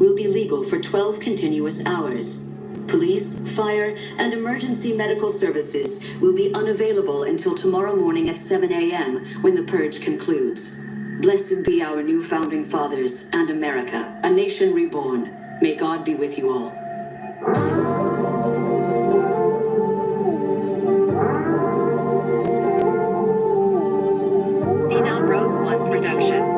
will be legal for 12 continuous hours. Police, fire, and emergency medical services will be unavailable until tomorrow morning at 7 a.m. when the purge concludes. Blessed be our new founding fathers and America, a nation reborn. May God be with you all. Email Rogue One Productions.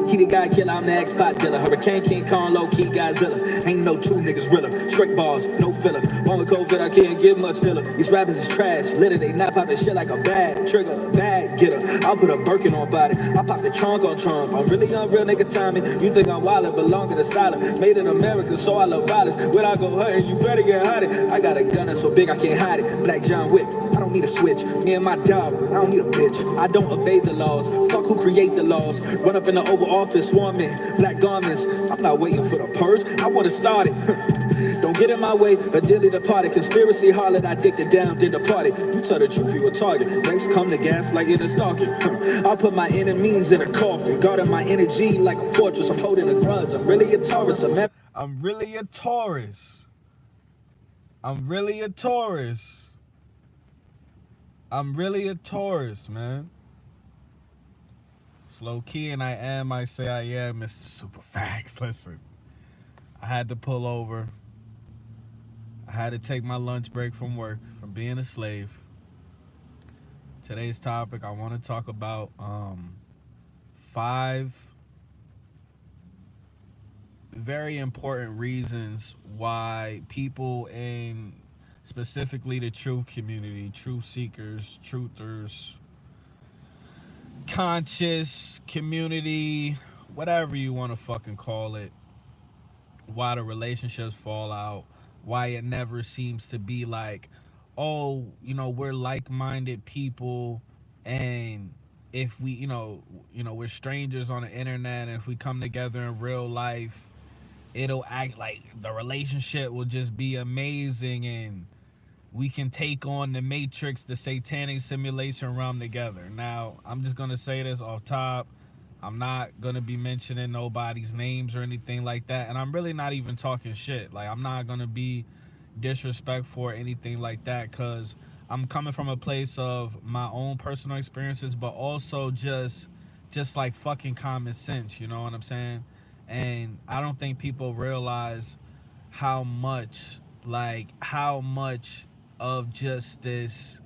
He the guy killer, I'm the X-Pot dealer. Hurricane King Kong, low-key Godzilla. Ain't no two niggas realer. Straight bars, no filler. On the COVID, I can't get much filler. These rappers is trash. Litter, they not popping shit like a bag trigger, a bag getter. I'll put a Birkin on body. I pop the trunk on Trump. I'm really unreal nigga timing. You think I'm wild, belong to the silent. Made in America, so I love violence. When I go hunting, you better get hiding. I got a gun that's so big I can't hide it. Black John Wick, I don't need a switch. Me and my dog, I don't need a bitch. I don't obey the laws. Fuck who create the laws. Run up in the Oval Office, swarming, black garments. I'm not waiting for the purge, I wanna start it. Don't get in my way, a dilly departed. Conspiracy harlot, I dick it down, did the party. You tell the truth, you a target. Next come the gaslight, you're the stalking. I'll put my enemies in a coffin, guarding my energy like a fortress. I'm holding a grudge, I'm really a Taurus. I'm really a Taurus. I'm really a Taurus. I'm really a Taurus, man. It's low key, and I say I am Mr. Super Facts. Listen, I had to pull over. I had to take my lunch break from work, from being a slave. Today's topic, I want to talk about 5 very important reasons why people in specifically the truth community, truth seekers, truthers, conscious community, whatever you want to fucking call it, why the relationships fall out, why it never seems to be like, oh, you know, we're like-minded people, and if we, you know, we're strangers on the internet, and if we come together in real life, it'll act like the relationship will just be amazing, and we can take on the Matrix, the satanic simulation realm together. Now, I'm just going to say this off top. I'm not going to be mentioning nobody's names or anything like that. And I'm really not even talking shit. Like, I'm not going to be disrespectful or anything like that, because I'm coming from a place of my own personal experiences, but also just like fucking common sense, you know what I'm saying? And I don't think people realize how much of just this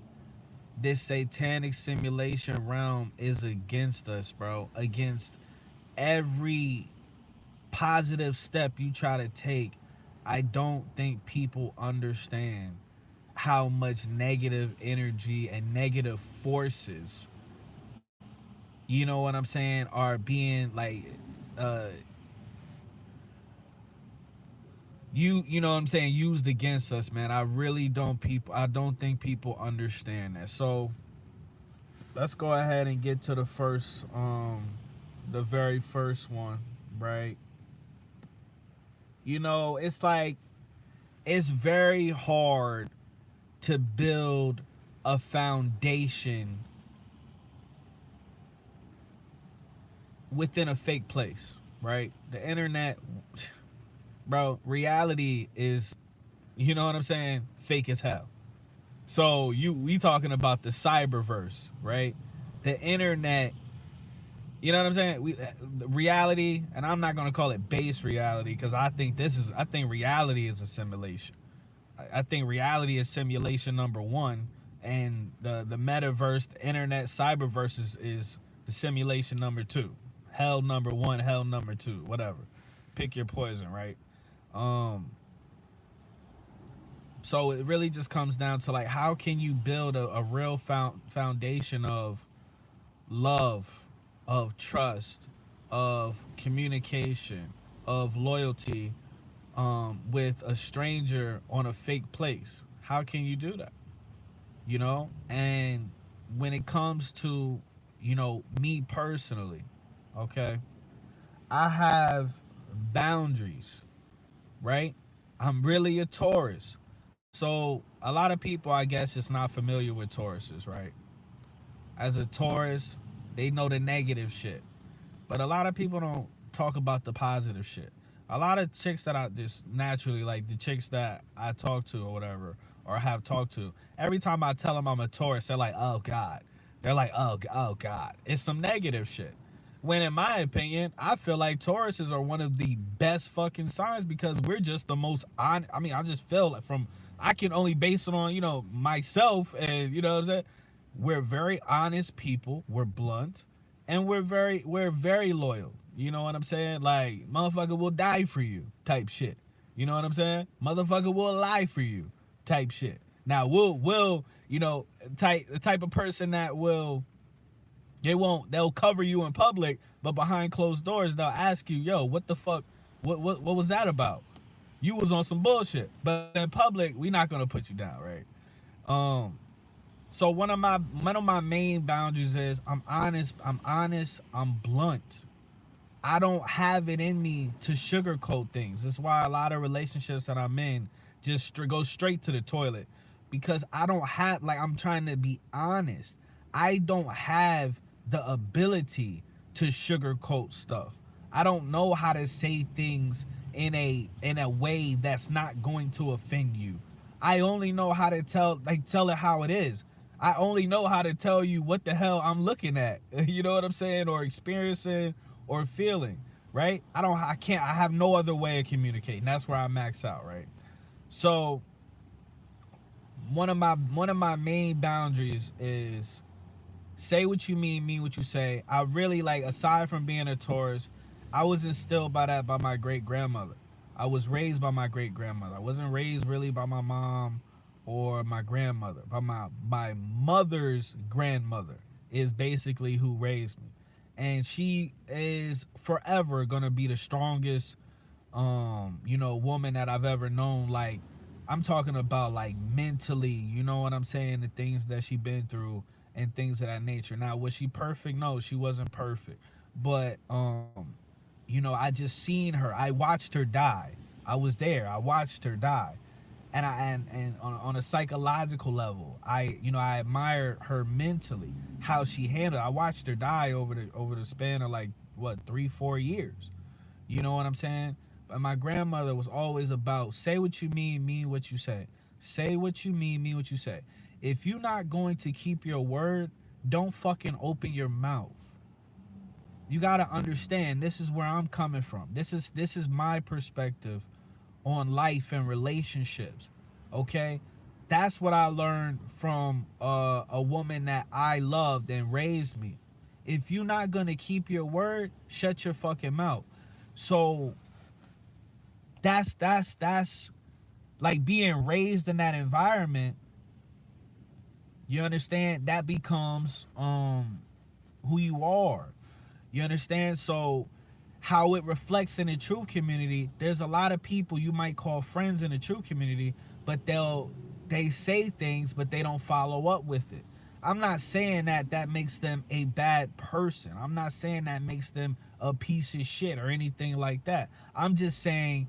satanic simulation realm is against us, bro. Against every positive step you try to take. I don't think people understand how much negative energy and negative forces, you know what I'm saying, are being like you know what I'm saying, used against us, man. I don't think people understand that. So let's go ahead and get to the very first one, right? You know, it's like, it's very hard to build a foundation within a fake place, right? The internet, bro, reality is, you know what I'm saying, fake as hell. So we talking about the cyberverse, right? The internet, you know what I'm saying? Reality, and I'm not gonna call it base reality, because I think reality is a simulation. I think reality is simulation number 1, and the metaverse, the internet, cyberverse is the simulation number 2. Hell number 1, hell number 2, whatever. Pick your poison, right? So it really just comes down to, like, how can you build a real foundation of love, of trust, of communication, of loyalty, with a stranger on a fake place? How can you do that? You know? And when it comes to, you know, me personally, okay, I have boundaries, right? I'm really a Taurus. So a lot of people, I guess, is not familiar with Tauruses, right? As a Taurus, they know the negative shit. But a lot of people don't talk about the positive shit. A lot of chicks that I just naturally like, the chicks that I talk to or whatever, or have talked to, every time I tell them I'm a Taurus, they're like, oh God. They're like, oh God. It's some negative shit. When in my opinion, I feel like Tauruses are one of the best fucking signs because we're just the most on. I mean, I just feel like I can only base it on, myself, and you know what I'm saying? We're very honest people, we're blunt, and we're very loyal. You know what I'm saying? Like, motherfucker will die for you type shit. You know what I'm saying? Motherfucker will lie for you type shit. Now, will the type of person that will, they'll cover you in public, but behind closed doors they'll ask you, yo, what the fuck, what was that about? You was on some bullshit. But in public, we not gonna put you down, right? So one of my main boundaries is I'm honest, I'm blunt. I don't have it in me to sugarcoat things. That's why a lot of relationships that I'm in just go straight to the toilet, because I don't have, like, I'm trying to be honest. I don't have the ability to sugarcoat stuff. I don't know how to say things in a way that's not going to offend you. I only know how to tell it how it is. I only know how to tell you what the hell I'm looking at. You know what I'm saying? Or experiencing or feeling, right? I have no other way of communicating. That's where I max out, right? So one of my main boundaries is say what you mean what you say. I really, like, aside from being a Taurus, I was instilled by my great grandmother. I was raised by my great grandmother. I wasn't raised really by my mom or my grandmother. By my mother's grandmother is basically who raised me. And she is forever gonna be the strongest woman that I've ever known. Like, I'm talking about, like, mentally, you know what I'm saying, the things that she been through and things of that nature. Now, was she perfect? No, she wasn't perfect. But I just seen her. I watched her die. I was there. I watched her die. And on a psychological level, I admire her mentally, how she handled it. I watched her die over the span of, like, what, 3-4 years. You know what I'm saying? But my grandmother was always about, say what you mean what you say. Say what you mean what you say. If you're not going to keep your word, don't fucking open your mouth. You gotta understand, this is where I'm coming from. This is my perspective on life and relationships. Okay? That's what I learned from a woman that I loved and raised me. If you're not gonna keep your word, shut your fucking mouth. So that's like being raised in that environment. You understand? That becomes who you are. You understand? So how it reflects in the truth community, there's a lot of people you might call friends in the truth community, but they say things, but they don't follow up with it. I'm not saying that makes them a bad person. I'm not saying that makes them a piece of shit or anything like that. I'm just saying,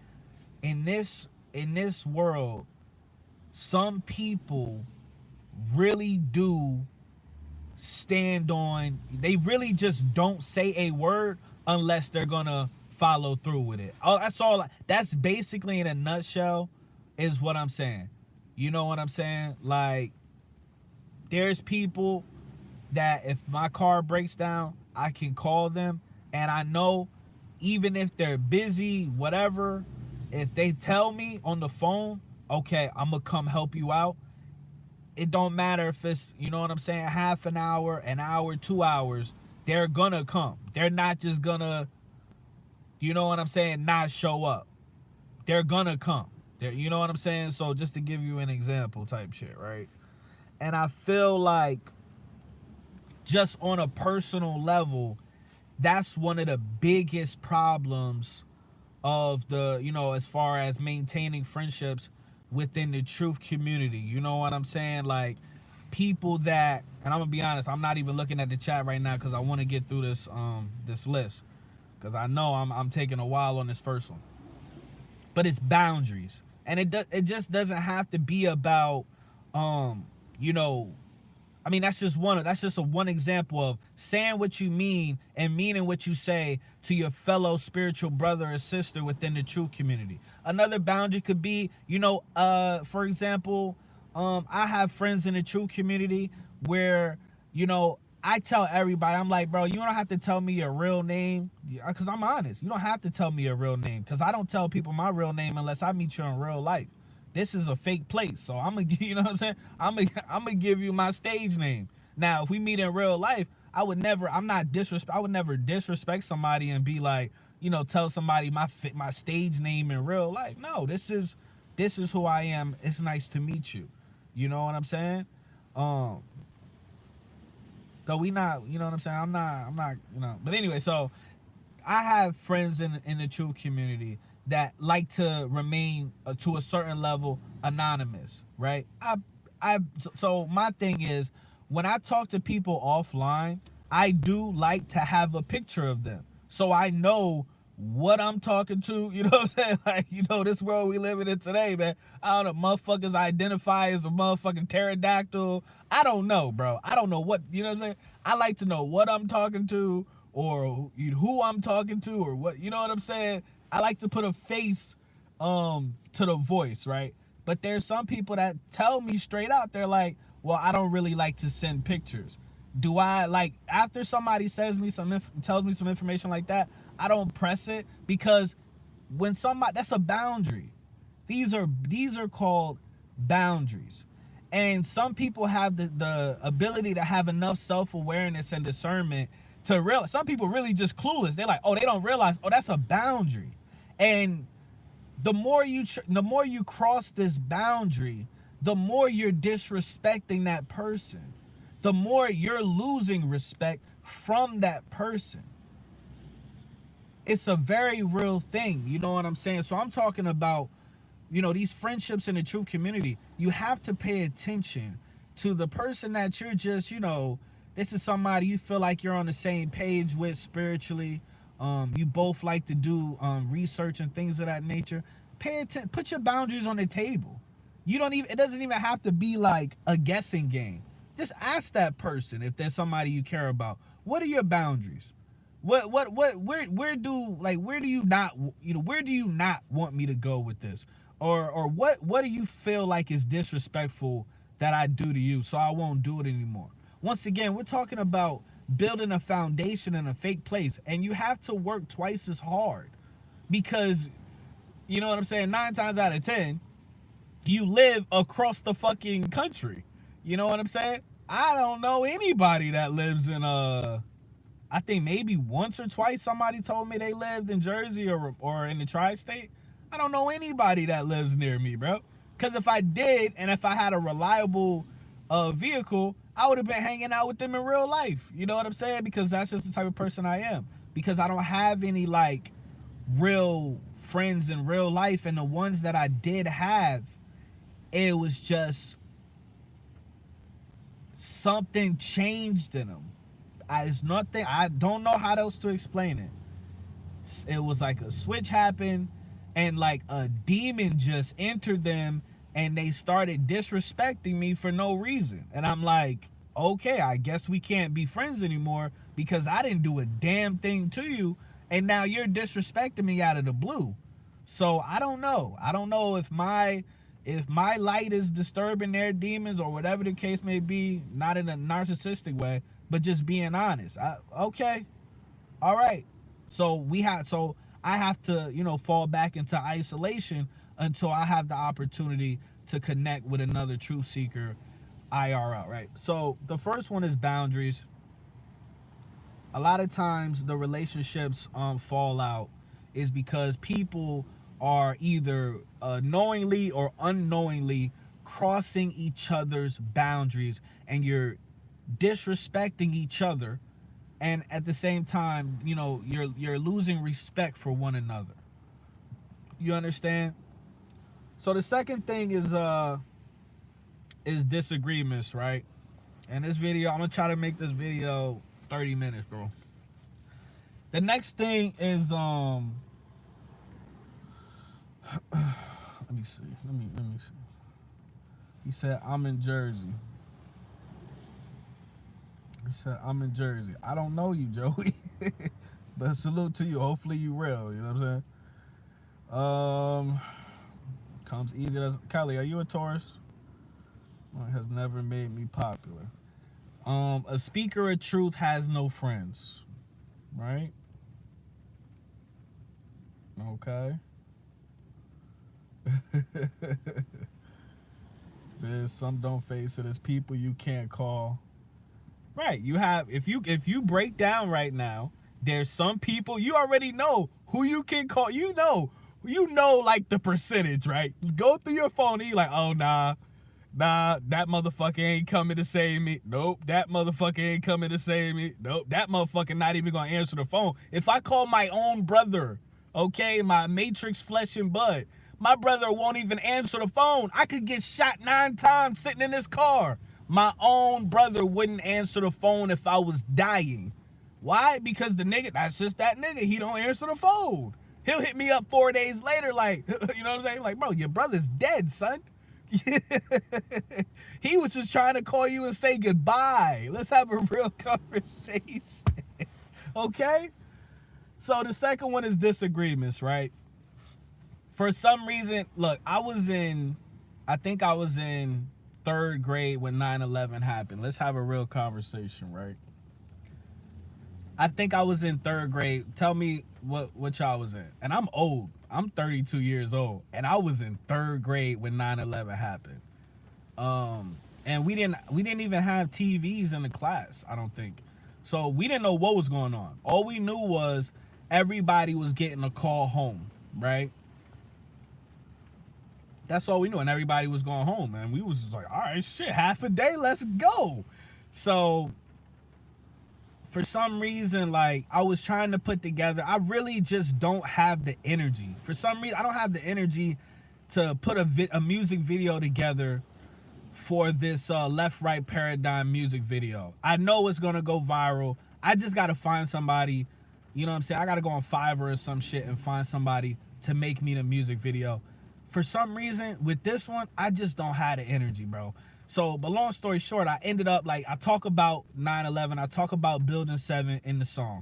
in this world, some people really do stand on, they really just don't say a word unless they're gonna follow through with it. Oh, that's basically, in a nutshell, is what I'm saying. You know what I'm saying? Like, there's people that if my car breaks down, I can call them, and I know, even if they're busy, whatever, if they tell me on the phone, okay, I'm gonna come help you out, it don't matter if it's, you know what I'm saying, half an hour, 2 hours, they're gonna come. They're not just gonna, you know what I'm saying, not show up. They're gonna come. You know what I'm saying? So just to give you an example type shit, right? And I feel like, just on a personal level, that's one of the biggest problems of the, as far as maintaining friendships within the truth community. You know what I'm saying? Like, people that, and I'm gonna be honest, I'm not even looking at the chat right now because I want to get through this list, because I know I'm taking a while on this first one. But it's boundaries, and it just doesn't have to be about I mean, that's just one example of saying what you mean and meaning what you say to your fellow spiritual brother or sister within the truth community. Another boundary could be, for example, I have friends in the truth community where, I tell everybody, I'm like, bro, you don't have to tell me your real name, because I'm honest. You don't have to tell me your real name, because I don't tell people my real name unless I meet you in real life. This is a fake place, so I'm gonna, you know what I'm saying? I'm gonna give you my stage name. Now, if we meet in real life, I would never disrespect somebody and be like, tell somebody my stage name in real life. No, this is who I am. It's nice to meet you. You know what I'm saying? Though we not, you know what I'm saying? I'm not, But anyway, so I have friends in the truth community that like to remain to a certain level anonymous, right? So my thing is, when I talk to people offline, I do like to have a picture of them, so I know what I'm talking to. You know what I'm saying? Like, this world we living in today, man. I don't know, motherfuckers identify as a motherfucking pterodactyl. I don't know, bro. I don't know what, you know what I'm saying? I like to know what I'm talking to, or who I'm talking to, or what, you know what I'm saying? I like to put a face to the voice, right? But there's some people that tell me straight out, they're like, well, I don't really like to send pictures. Do I, like, after somebody tells me some information like that, I don't press it, because when somebody, that's a boundary. These are called boundaries. And some people have the ability to have enough self-awareness and discernment to realize. Some people really just clueless. They're like, oh, they don't realize, oh, that's a boundary. And the more you cross this boundary, the more you're disrespecting that person. The more you're losing respect from that person. It's a very real thing. You know what I'm saying? So I'm talking about, these friendships in the truth community. You have to pay attention to the person that you're just, this is somebody you feel like you're on the same page with spiritually. You both like to do research and things of that nature. Pay attention. Put your boundaries on the table. It doesn't even have to be like a guessing game. Just ask that person, if there's somebody you care about, what are your boundaries? Where do you not want me to go with this? Or what do you feel like is disrespectful that I do to you, so I won't do it anymore? Once again, we're talking about building a foundation in a fake place, and you have to work twice as hard, because, you know what I'm saying, 9 times out of 10, you live across the fucking country. You know what I'm saying? I don't know anybody that lives in I think maybe once or twice somebody told me they lived in Jersey or in the tri-state. I don't know anybody that lives near me, bro. Because if I did, and if I had a reliable vehicle, I would have been hanging out with them in real life. You know what I'm saying? Because that's just the type of person I am. Because I don't have any, like, real friends in real life. And the ones that I did have, it was just something changed in them. It's nothing. I don't know how else to explain it. It was like a switch happened, and like a demon just entered them, and they started disrespecting me for no reason. And I'm like, okay, I guess we can't be friends anymore, because I didn't do a damn thing to you, and now you're disrespecting me out of the blue. So I don't know. I don't know if my light is disturbing their demons, or whatever the case may be, not in a narcissistic way, but just being honest. Okay, all right. So I have to, fall back into isolation until I have the opportunity to connect with another truth seeker IRL, right? So the first one is boundaries. A lot of times the relationships fall out is because people are either knowingly or unknowingly crossing each other's boundaries, and you're disrespecting each other, and at the same time, you're losing respect for one another. You understand? So the second thing is disagreements, right? And this video, I'm gonna try to make this video 30 minutes, bro. The next thing is let me see. Let me see. He said, I'm in Jersey. He said, I'm in Jersey. I don't know you, Joey. But salute to you. Hopefully you real. You know what I'm saying? Comes easy as Kelly, are you a Taurus? Well, it has never made me popular. A speaker of truth has no friends. Right? Okay. There's some don't face it. There's people you can't call. Right. You have if you break down right now, there's some people you already know who you can call. You know like the percentage, right? Go through your phone and you're like, oh nah, that motherfucker ain't coming to save me. Nope, that motherfucker ain't coming to save me. Nope, that motherfucker not even gonna answer the phone. If I call my own brother, okay, my matrix flesh and blood, my brother won't even answer the phone. I could get shot 9 times sitting in this car. My own brother wouldn't answer the phone if I was dying. Why? Because the nigga, that's just that nigga. He don't answer the phone. He'll hit me up 4 days later like, you know what I'm saying? Like, bro, your brother's dead, son. He was just trying to call you and say goodbye. Let's have a real conversation. Okay? So the second one is disagreements, right? For some reason, look, I think I was in 3rd grade when 9/11 happened. Let's have a real conversation, right? I think I was in 3rd grade. Tell me what y'all was in. And I'm old. I'm 32 years old. And I was in 3rd grade when 9/11 happened. And we didn't even have TVs in the class, I don't think. So we didn't know what was going on. All we knew was everybody was getting a call home, right? That's all we knew. And everybody was going home. And we was just like, all right, shit, half a day, let's go. So for some reason, like, I was trying to put together, I really just don't have the energy. For some reason, I don't have the energy to put a music video together for this left-right paradigm music video. I know it's gonna go viral. I just gotta find somebody, you know what I'm saying? I gotta go on Fiverr or some shit and find somebody to make me the music video. For some reason, with this one, I just don't have the energy, bro. So, but long story short, I ended up, like, I talk about 9/11, I talk about Building 7 in the song.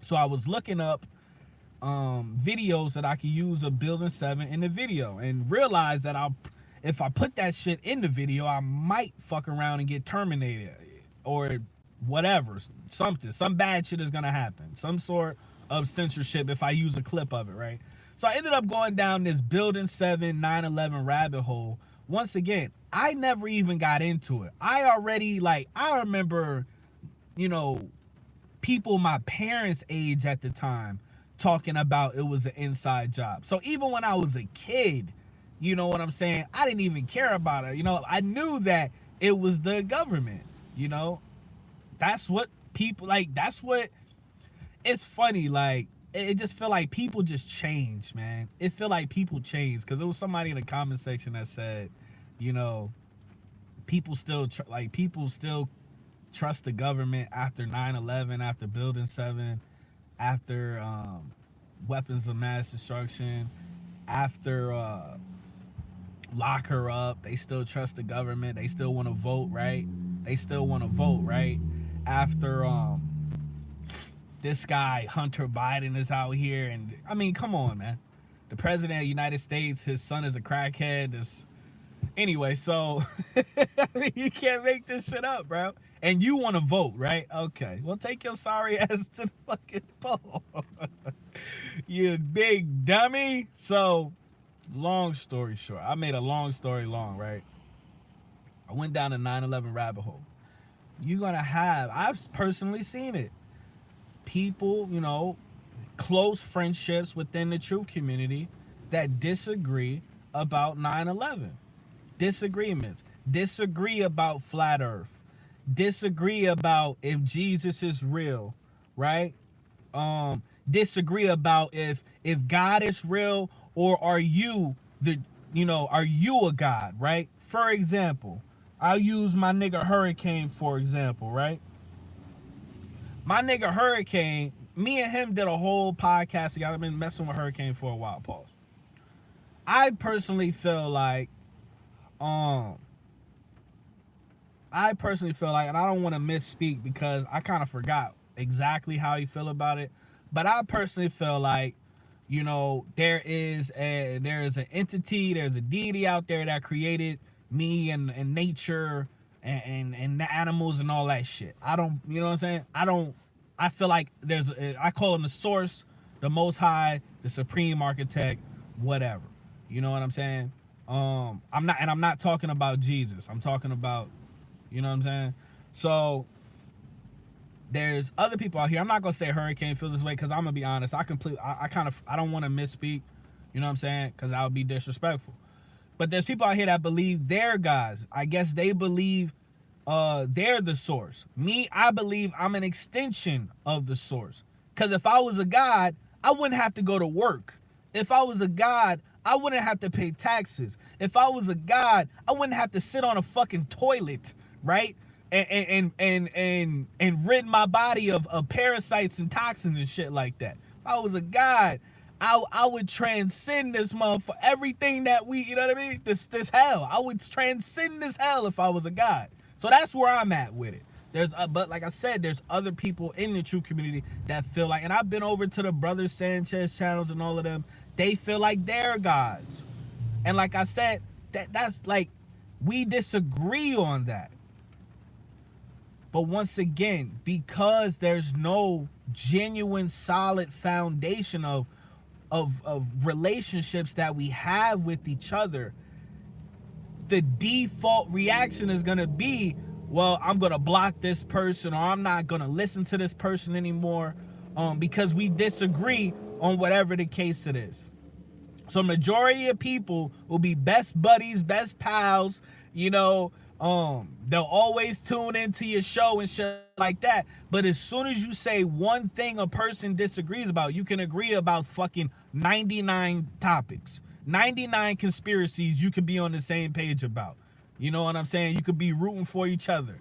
So I was looking up videos that I could use of Building 7 in the video and realized that if I put that shit in the video, I might fuck around and get terminated or whatever. Some bad shit is gonna happen. Some sort of censorship if I use a clip of it, right? So I ended up going down this Building 7 9/11 rabbit hole. Once again, I never even got into it. I remember, you know, people my parents' age at the time talking about it was an inside job. So even when I was a kid, you know what I'm saying, I didn't even care about it. You know, I knew that it was the government, you know. That's what people, like, that's what, it's funny, like, it just feel like people just change, man. It feel like people change, because there was somebody in the comment section that said, you know, people still trust the government after 9/11, after Building 7, after weapons of mass destruction, after lock her up. They still trust the government. They still want to vote, right? After this guy Hunter Biden is out here, and I mean, come on, man. The president of the United States, his son is a crackhead. Anyway, so I mean, you can't make this shit up, bro. And you want to vote, right? Okay, well, take your sorry ass to the fucking poll. You big dummy. So, long story short, I made a long story long, right? I went down a 9/11 rabbit hole. I've personally seen it. People, you know, close friendships within the truth community that disagree about 9/11. Disagreements. Disagree about flat earth. Disagree about if Jesus is real, right? Disagree about if God is real, or are you a God, right? For example, I'll use my nigga Hurricane for example, right? My nigga Hurricane, me and him did a whole podcast together. I've been messing with Hurricane for a while, pause. I personally feel like I personally feel like, and I don't want to misspeak because I kind of forgot exactly how you feel about it, but I personally feel like, you know, there is an entity, there's a deity out there that created me and nature and the animals and all that shit. I don't, you know what I'm saying? I feel like I call him the source, the most high, the supreme architect, whatever. You know what I'm saying? I'm not talking about Jesus. I'm talking about, you know what I'm saying? So there's other people out here. I'm not gonna say Hurricane feels this way because I'm gonna be honest. I don't want to misspeak. You know what I'm saying? Because I would be disrespectful. But there's people out here that believe they're gods. I guess they believe they're the source. Me, I believe I'm an extension of the source. Because if I was a god, I wouldn't have to go to work. If I was a god, I wouldn't have to pay taxes. If I was a god, I wouldn't have to sit on a fucking toilet, right? And rid my body of parasites and toxins and shit like that. If I was a god, I would transcend this motherfucker, everything that we, you know what I mean? This hell. I would transcend this hell if I was a god. So that's where I'm at with it. But like I said, there's other people in the true community that feel like, and I've been over to the Brother Sanchez channels and all of them. They feel like they're gods. And like I said, that's like, we disagree on that. But once again, because there's no genuine solid foundation of relationships that we have with each other, the default reaction is going to be, well, I'm going to block this person, or I'm not going to listen to this person anymore, because we disagree on whatever the case it is. So majority of people will be best buddies, best pals, you know, they'll always tune into your show and shit like that. But as soon as you say one thing a person disagrees about, you can agree about fucking 99 topics, 99 conspiracies you could be on the same page about. You know what I'm saying? You could be rooting for each other,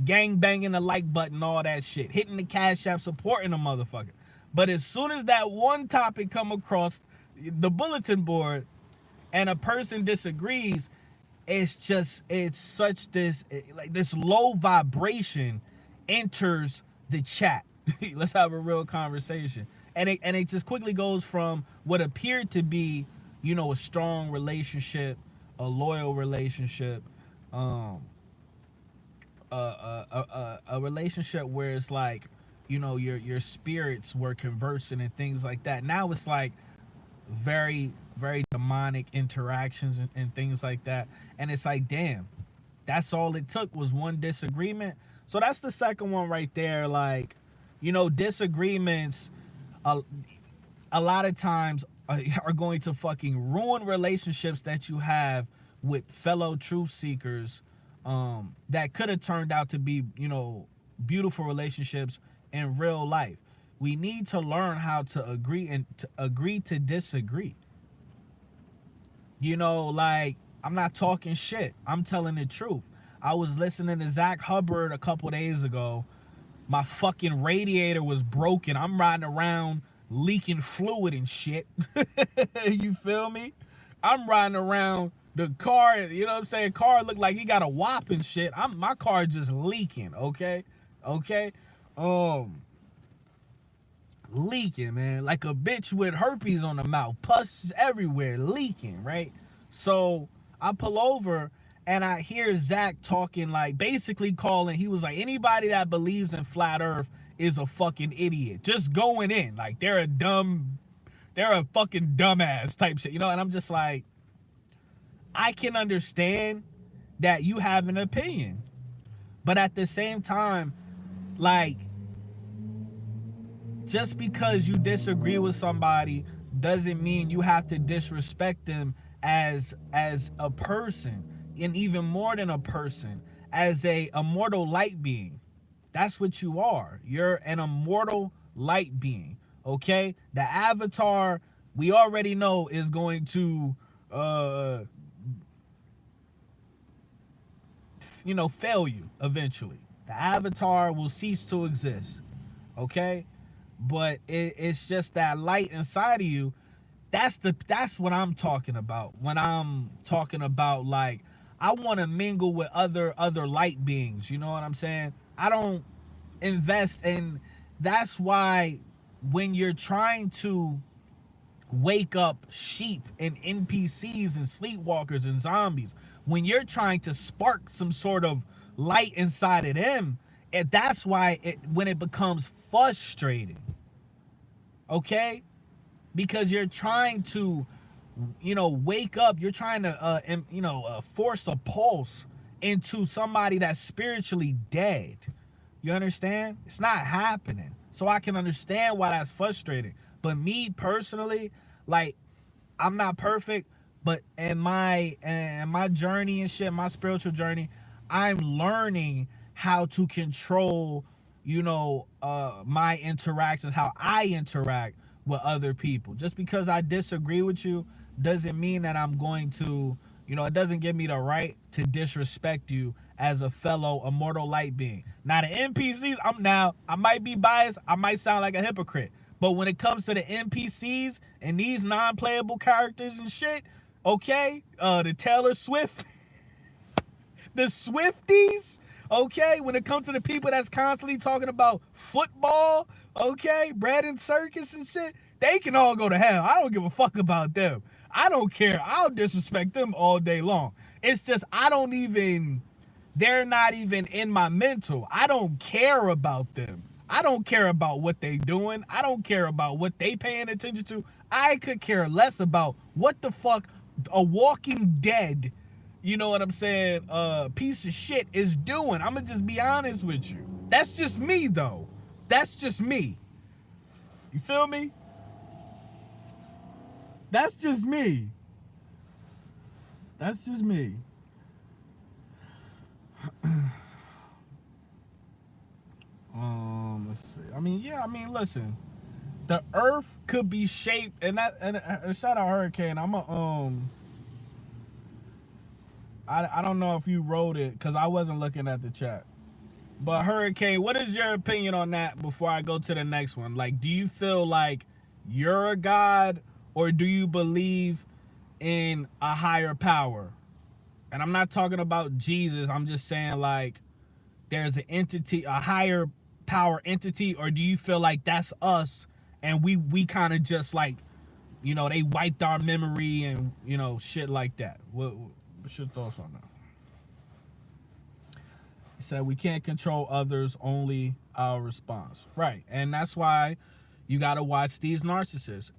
gang banging the like button, all that shit, hitting the Cash App, supporting a motherfucker. But as soon as that one topic come across the bulletin board and a person disagrees, it's such this, like, this low vibration enters the chat. Let's have a real conversation. And it just quickly goes from what appeared to be, you know, a strong relationship, a loyal relationship, a relationship where it's like, you know, your spirits were conversing and things like that. Now it's like very, very demonic interactions and things like that. And it's like, damn, that's all it took was one disagreement. So that's the second one right there. Like, you know, disagreements a lot of times are going to fucking ruin relationships that you have with fellow truth seekers, that could have turned out to be, you know, beautiful relationships in real life. We need to learn how to agree and to agree to disagree. You know, like, I'm not talking shit. I'm telling the truth. I was listening to Zach Hubbard a couple days ago. My fucking radiator was broken. I'm riding around leaking fluid and shit. You feel me? I'm riding around the car, you know what I'm saying? Car looked like he got a whop and shit. My car just leaking, okay? Okay? Leaking, man, like a bitch with herpes on the mouth, pus everywhere, leaking, right? So I pull over and I hear Zach talking, like, basically calling, he was like, anybody that believes in flat earth is a fucking idiot, just going in like they're a fucking dumbass type shit, you know? And I'm just like, I can understand that you have an opinion, but at the same time, like, just because you disagree with somebody doesn't mean you have to disrespect them as a person, and even more than a person, as a immortal light being. That's what you are. You're an immortal light being, okay? The avatar, we already know, is going to you know, fail you eventually. The avatar will cease to exist, okay? But it's just that light inside of you. That's what I'm talking about when I'm talking about, like, I want to mingle with other light beings. You know what I'm saying? I don't invest in. That's why when you're trying to wake up sheep and NPCs and sleepwalkers and zombies, when you're trying to spark some sort of light inside of them, that's why when it becomes frustrating, okay? Because you're trying to, wake up, you're trying to, force a pulse into somebody that's spiritually dead. You understand? It's not happening. So I can understand why that's frustrating. But me personally, like, I'm not perfect, but in my journey and shit, my spiritual journey, I'm learning how to control, my interactions, how I interact with other people. Just because I disagree with you doesn't mean that I'm going to, it doesn't give me the right to disrespect you as a fellow immortal light being. Now the NPCs, I might be biased, I might sound like a hypocrite, but when it comes to the NPCs and these non-playable characters and shit, okay, the Taylor Swift, the Swifties, okay, when it comes to the people that's constantly talking about football, okay, bread and circus and shit, they can all go to hell. I don't give a fuck about them. I don't care. I'll disrespect them all day long. It's just they're not even in my mental. I don't care about them. I don't care about what they doing. I don't care about what they paying attention to. I could care less about what the fuck a Walking Dead, you know what I'm saying, piece of shit is doing. I'm gonna just be honest with you. That's just me though. That's just me. You feel me? That's just me. That's just me. Let's see. Listen. The earth could be shaped, and shout out Hurricane. I don't know if you wrote it because I wasn't looking at the chat. But Hurricane, what is your opinion on that before I go to the next one? Like, do you feel like you're a god, or do you believe in a higher power? And I'm not talking about Jesus. I'm just saying, like, there's an entity, a higher power entity, or do you feel like that's us and we kind of just like, they wiped our memory and, shit like that? What's your thoughts on that? He said we can't control others, only our response. Right. And that's why you got to watch these narcissists.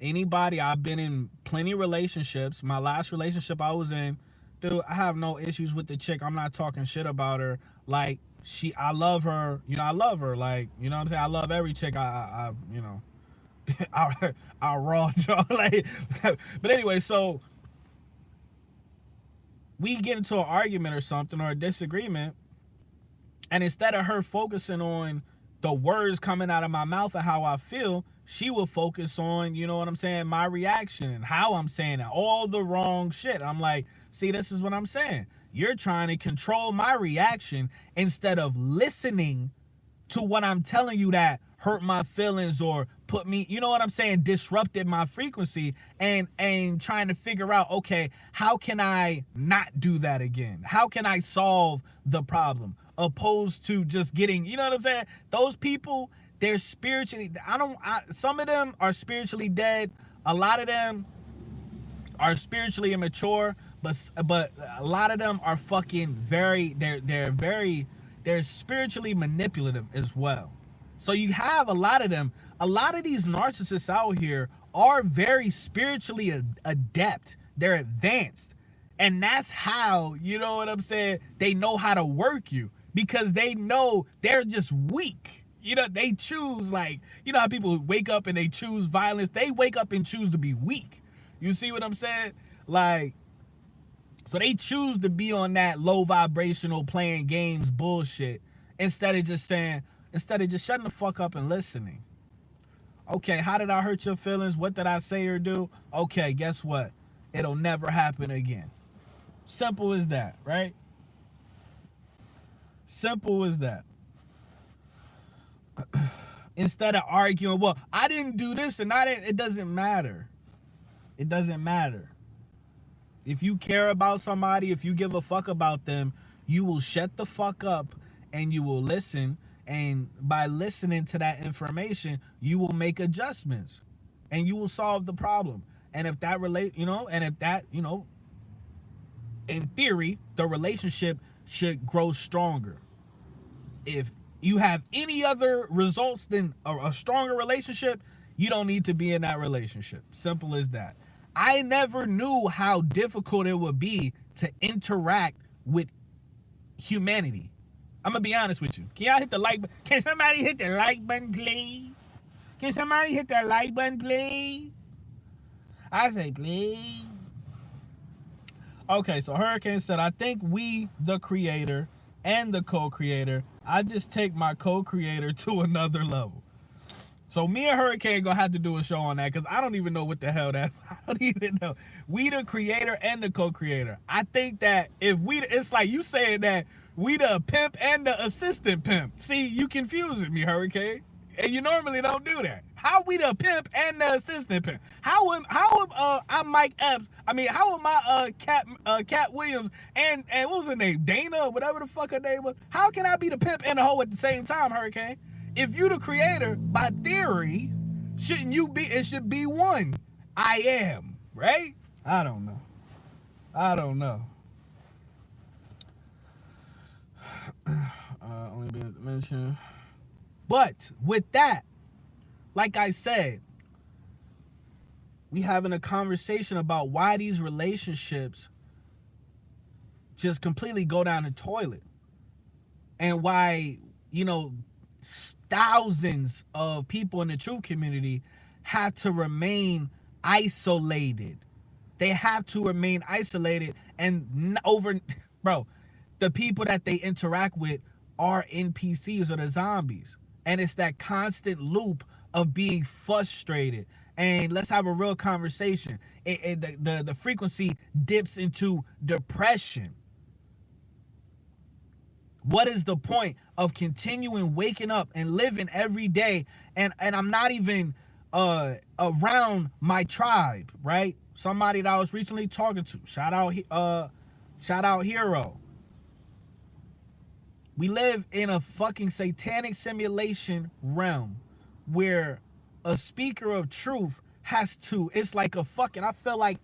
I've been in plenty of relationships. My last relationship I was in, dude, I have no issues with the chick. I'm not talking shit about her. Like, I love her. I love her. Like, you know what I'm saying? I love every chick I raw jaw. Like, but anyway, so we get into an argument or something, or a disagreement, and instead of her focusing on the words coming out of my mouth and how I feel, she will focus on, you know what I'm saying, my reaction and how I'm saying it, all the wrong shit. I'm like, see, this is what I'm saying. You're trying to control my reaction instead of listening to what I'm telling you that hurt my feelings or put me, you know what I'm saying, disrupted my frequency, and trying to figure out, okay, how can I not do that again? How can I solve the problem? Opposed to just getting, you know what I'm saying? Those people, they're spiritually, some of them are spiritually dead. A lot of them are spiritually immature, but a lot of them are fucking they're spiritually manipulative as well. So you have a lot of them. A lot of these narcissists out here are very spiritually adept. They're advanced. And that's how, you know what I'm saying, they know how to work you, because they know they're just weak. They choose, like, how people wake up and they choose violence. They wake up and choose to be weak. You see what I'm saying? Like, so they choose to be on that low vibrational playing games bullshit instead of just shutting the fuck up and listening. Okay, how did I hurt your feelings? What did I say or do? Okay, guess what? It'll never happen again. Simple as that, right? Simple as that. Instead of arguing, well, I didn't do this and it doesn't matter. It doesn't matter. If you care about somebody, if you give a fuck about them, you will shut the fuck up and you will listen. And by listening to that information, you will make adjustments and you will solve the problem. And if that in theory, the relationship should grow stronger. If you have any other results than a stronger relationship, you don't need to be in that relationship. Simple as that. I never knew how difficult it would be to interact with humanity. I'm gonna be honest with you. Can y'all hit the like button? Can somebody hit the like button, please? Can somebody hit the like button, please? I say please. Okay, so Hurricane said, I think we, the creator and the co-creator, I just take my co-creator to another level. So me and Hurricane gonna have to do a show on that because I don't even know what the hell that. I don't even know. We the creator and the co-creator. I think that if we, it's like you saying that we the pimp and the assistant pimp. See, you confusing me, Hurricane, and you normally don't do that. How we the pimp and the assistant pimp? How am I'm Mike Epps? I mean, how am I Cat Williams and what was her name, Dana or whatever the fuck her name was? How can I be the pimp and the hoe at the same time, Hurricane? If you the creator, by theory, shouldn't you be? It should be one. I am, right? I don't know. Only been mentioned. But with that, like I said, we having a conversation about why these relationships just completely go down the toilet, and why, thousands of people in the truth community have to remain isolated. They have to remain isolated, and the people that they interact with are NPCs or the zombies. And it's that constant loop of being frustrated. And let's have a real conversation. The frequency dips into depression. What is the point of continuing waking up and living every day? And I'm not even around my tribe, right? Somebody that I was recently talking to. Shout out Hero. We live in a fucking satanic simulation realm where a speaker of truth has to, it's like a fucking, I feel like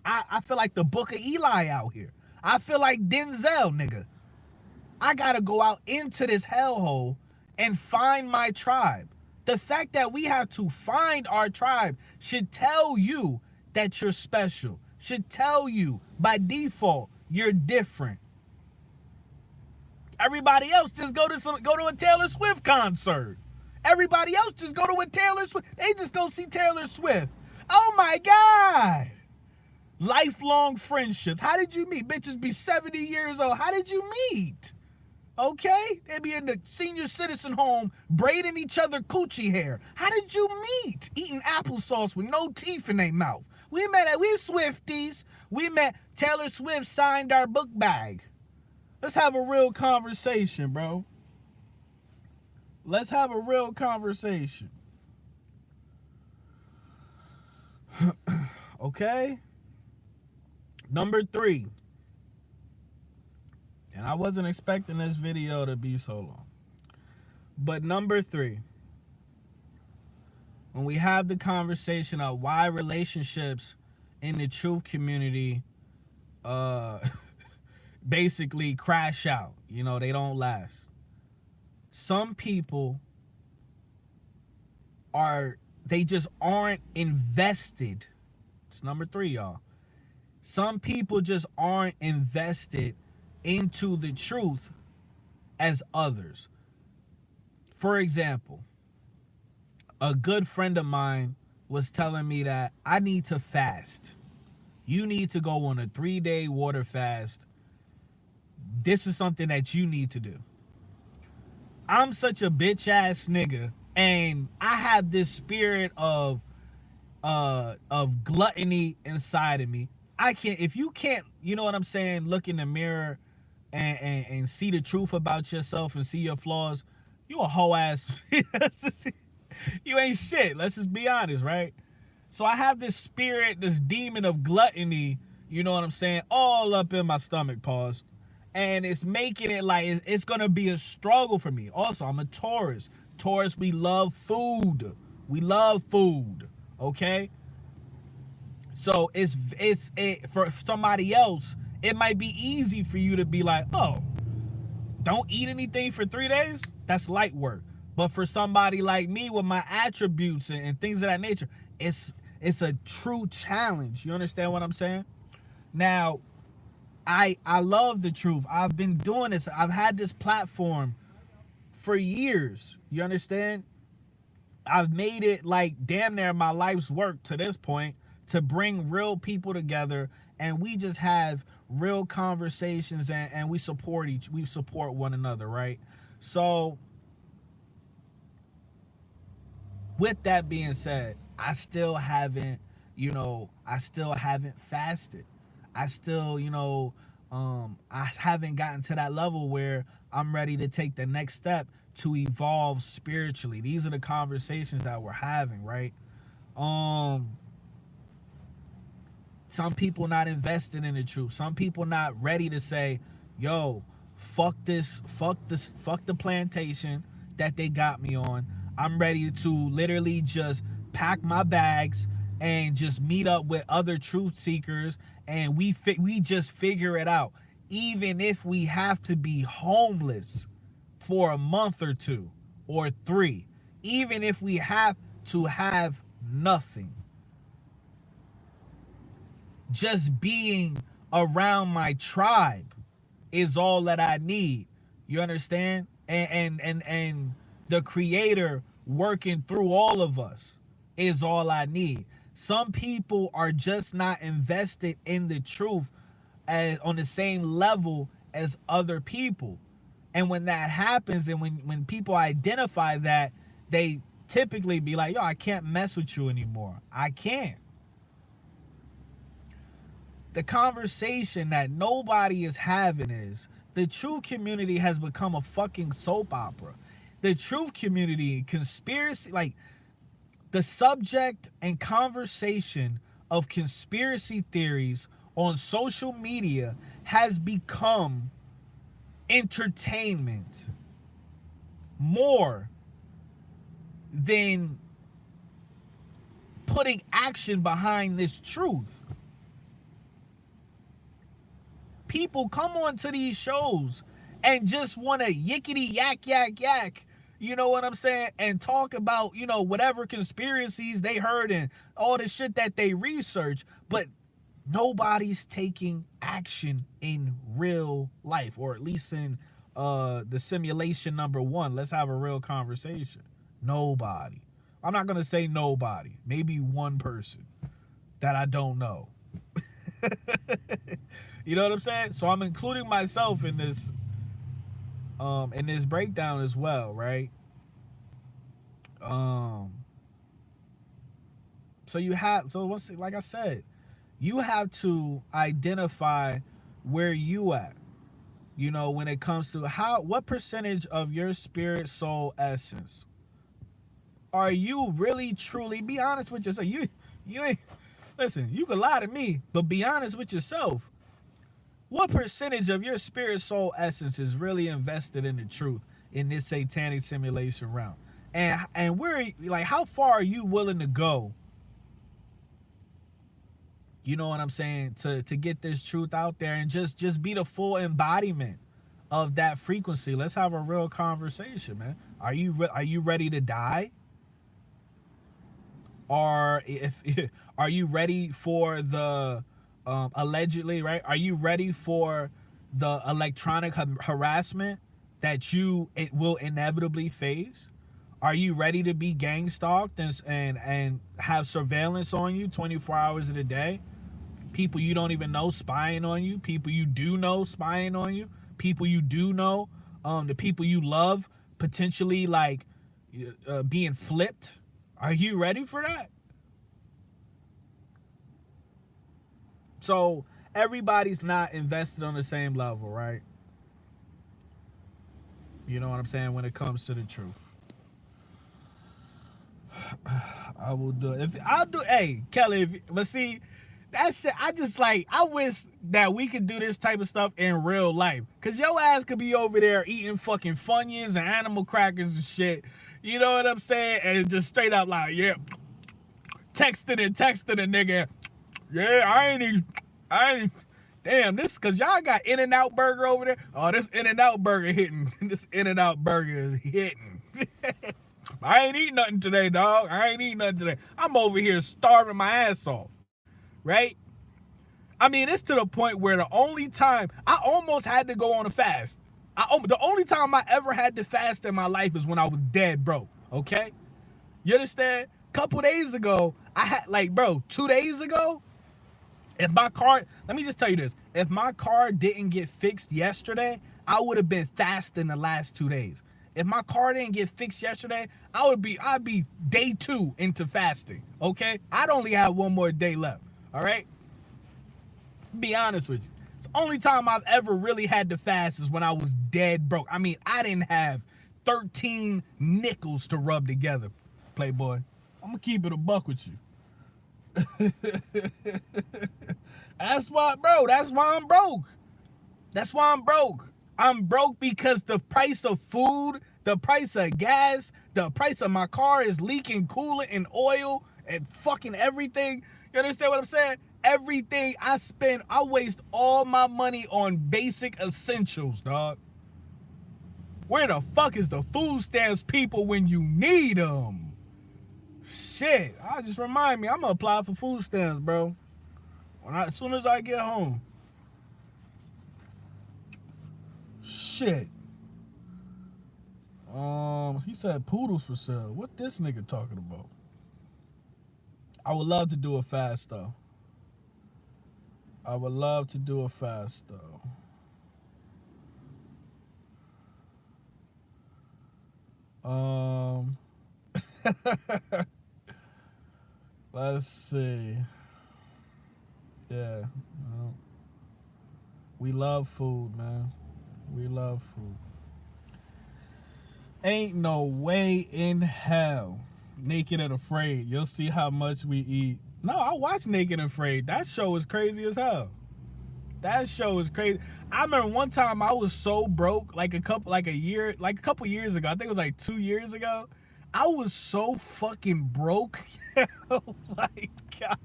the Book of Eli out here. I feel like Denzel, nigga. I gotta go out into this hellhole and find my tribe. The fact that we have to find our tribe should tell you that you're special. Should tell you by default you're different. Everybody else just go to a Taylor Swift concert. Everybody else just go to a Taylor Swift. They just go see Taylor Swift. Oh my God. Lifelong friendships. How did you meet? Bitches be 70 years old. How did you meet? Okay? They be in the senior citizen home braiding each other coochie hair. How did you meet? Eating applesauce with no teeth in their mouth. We Swifties. We met. Taylor Swift signed our book bag. Let's have a real conversation, bro. Let's have a real conversation. Okay? Number 3. And I wasn't expecting this video to be so long. But number 3. When we have the conversation of why relationships in the truth community basically crash out. They don't last. Some people they just aren't invested. It's number 3, y'all. Some people just aren't invested into the truth as others. For example, a good friend of mine was telling me that I need to fast. You need to go on a 3-day water fast. This is something that you need to do. I'm such a bitch ass nigga, and I have this spirit of gluttony inside of me. If you can't, you know what I'm saying, look in the mirror and see the truth about yourself and see your flaws, you a hoe ass. You ain't shit. Let's just be honest, right? So I have this spirit, this demon of gluttony You know what I'm saying? All up in my stomach, pause. And it's making it like it's gonna be a struggle for me. Also, I'm a Taurus. Taurus, we love food. We love food. Okay? So for somebody else, it might be easy for you to be like, oh, don't eat anything for 3 days? That's light work. But for somebody like me with my attributes and things of that nature, it's a true challenge. You understand what I'm saying? Now, I love the truth. I've been doing this. I've had this platform for years. You understand? I've made it like damn near my life's work to this point to bring real people together, and we just have real conversations, and we support one another, right? So with that being said, I still haven't fasted. I still, I haven't gotten to that level where I'm ready to take the next step to evolve spiritually. These are the conversations that we're having, right? Some people not invested in the truth. Some people not ready to say, yo, fuck the plantation that they got me on. I'm ready to literally just pack my bags and just meet up with other truth seekers, and we just figure it out. Even if we have to be homeless for a month or 2 or 3, even if we have to have nothing, just being around my tribe is all that I need. You understand? And the creator working through all of us is all I need. Some people are just not invested in the truth on the same level as other people. And when that happens, and when people identify that, they typically be like, yo, I can't mess with you anymore. I can't. The conversation that nobody is having is the truth community has become a fucking soap opera. The truth community, conspiracy, like the subject and conversation of conspiracy theories on social media has become entertainment more than putting action behind this truth. People come onto these shows and just want to yickety yak yak yak, you know what I'm saying, and talk about, whatever conspiracies they heard and all the shit that they research, but nobody's taking action in real life, or at least in the simulation number 1. Let's have a real conversation. Nobody. I'm not gonna say nobody, maybe one person that I don't know. You know what I'm saying? So I'm including myself in this breakdown as well, right? Like I said, you have to identify where you at, when it comes to what percentage of your spirit, soul, essence are you really truly, be honest with yourself. You ain't, listen, you can lie to me, but be honest with yourself. What percentage of your spirit, soul, essence is really invested in the truth in this satanic simulation realm? And where, like, how far are you willing to go? You know what I'm saying? To get this truth out there and just be the full embodiment of that frequency. Let's have a real conversation, man. Are you ready to die? Or are you ready for the allegedly, right? Are you ready for the electronic harassment that it will inevitably face? Are you ready to be gang stalked and have surveillance on you 24 hours of the day? People you don't even know spying on you. People you do know spying on you. People you do know, the people you love potentially like being flipped. Are you ready for that? So everybody's not invested on the same level, right? You know what I'm saying? When it comes to the truth, I will do it. Hey, Kelly, but see, that shit, I just like, I wish that we could do this type of stuff in real life. Cause your ass could be over there eating fucking Funyuns and animal crackers and shit. You know what I'm saying? And it just straight up like, yeah, texting a nigga. Yeah, I ain't, damn, this, cause y'all got In-N-Out Burger over there. Oh, this In-N-Out Burger hitting. This In-N-Out Burger is hitting. I ain't eating nothing today, dog. I ain't eating nothing today. I'm over here starving my ass off. Right? I mean, it's to the point where the only time I almost had to go on a fast. The only time I ever had to fast in my life is when I was dead broke. Okay? You understand? Couple days ago, I had, like, bro, 2 days ago, if my car, let me just tell you this. If my car didn't get fixed yesterday, I would have been fasting the last 2 days. If my car didn't get fixed yesterday, I'd be day 2 into fasting. Okay? I'd only have one more day left. All right? Be honest with you. It's the only time I've ever really had to fast is when I was dead broke. I mean, I didn't have 13 nickels to rub together, Playboy. I'm going to keep it a buck with you. That's why I'm broke. That's why I'm broke. I'm broke because the price of food, the price of gas, the price of my car is leaking coolant and oil and fucking everything. You understand what I'm saying? Everything I spend, I waste all my money on basic essentials, dog. Where the fuck is the food stamps people when you need them? Shit, I just remind me, I'm gonna apply for food stamps, bro. As soon as I get home. Shit. He said poodles for sale. What this nigga talking about? I would love to do a fast though. I would love to do a fast though. Let's see. Yeah. Well, we love food, man. We love food. Ain't no way in hell. Naked and Afraid. You'll see how much we eat. No, I watch Naked and Afraid. That show is crazy as hell. That show is crazy. I remember one time I was so broke, like a couple years ago. I think it was like 2 years ago. I was so fucking broke. Oh my God.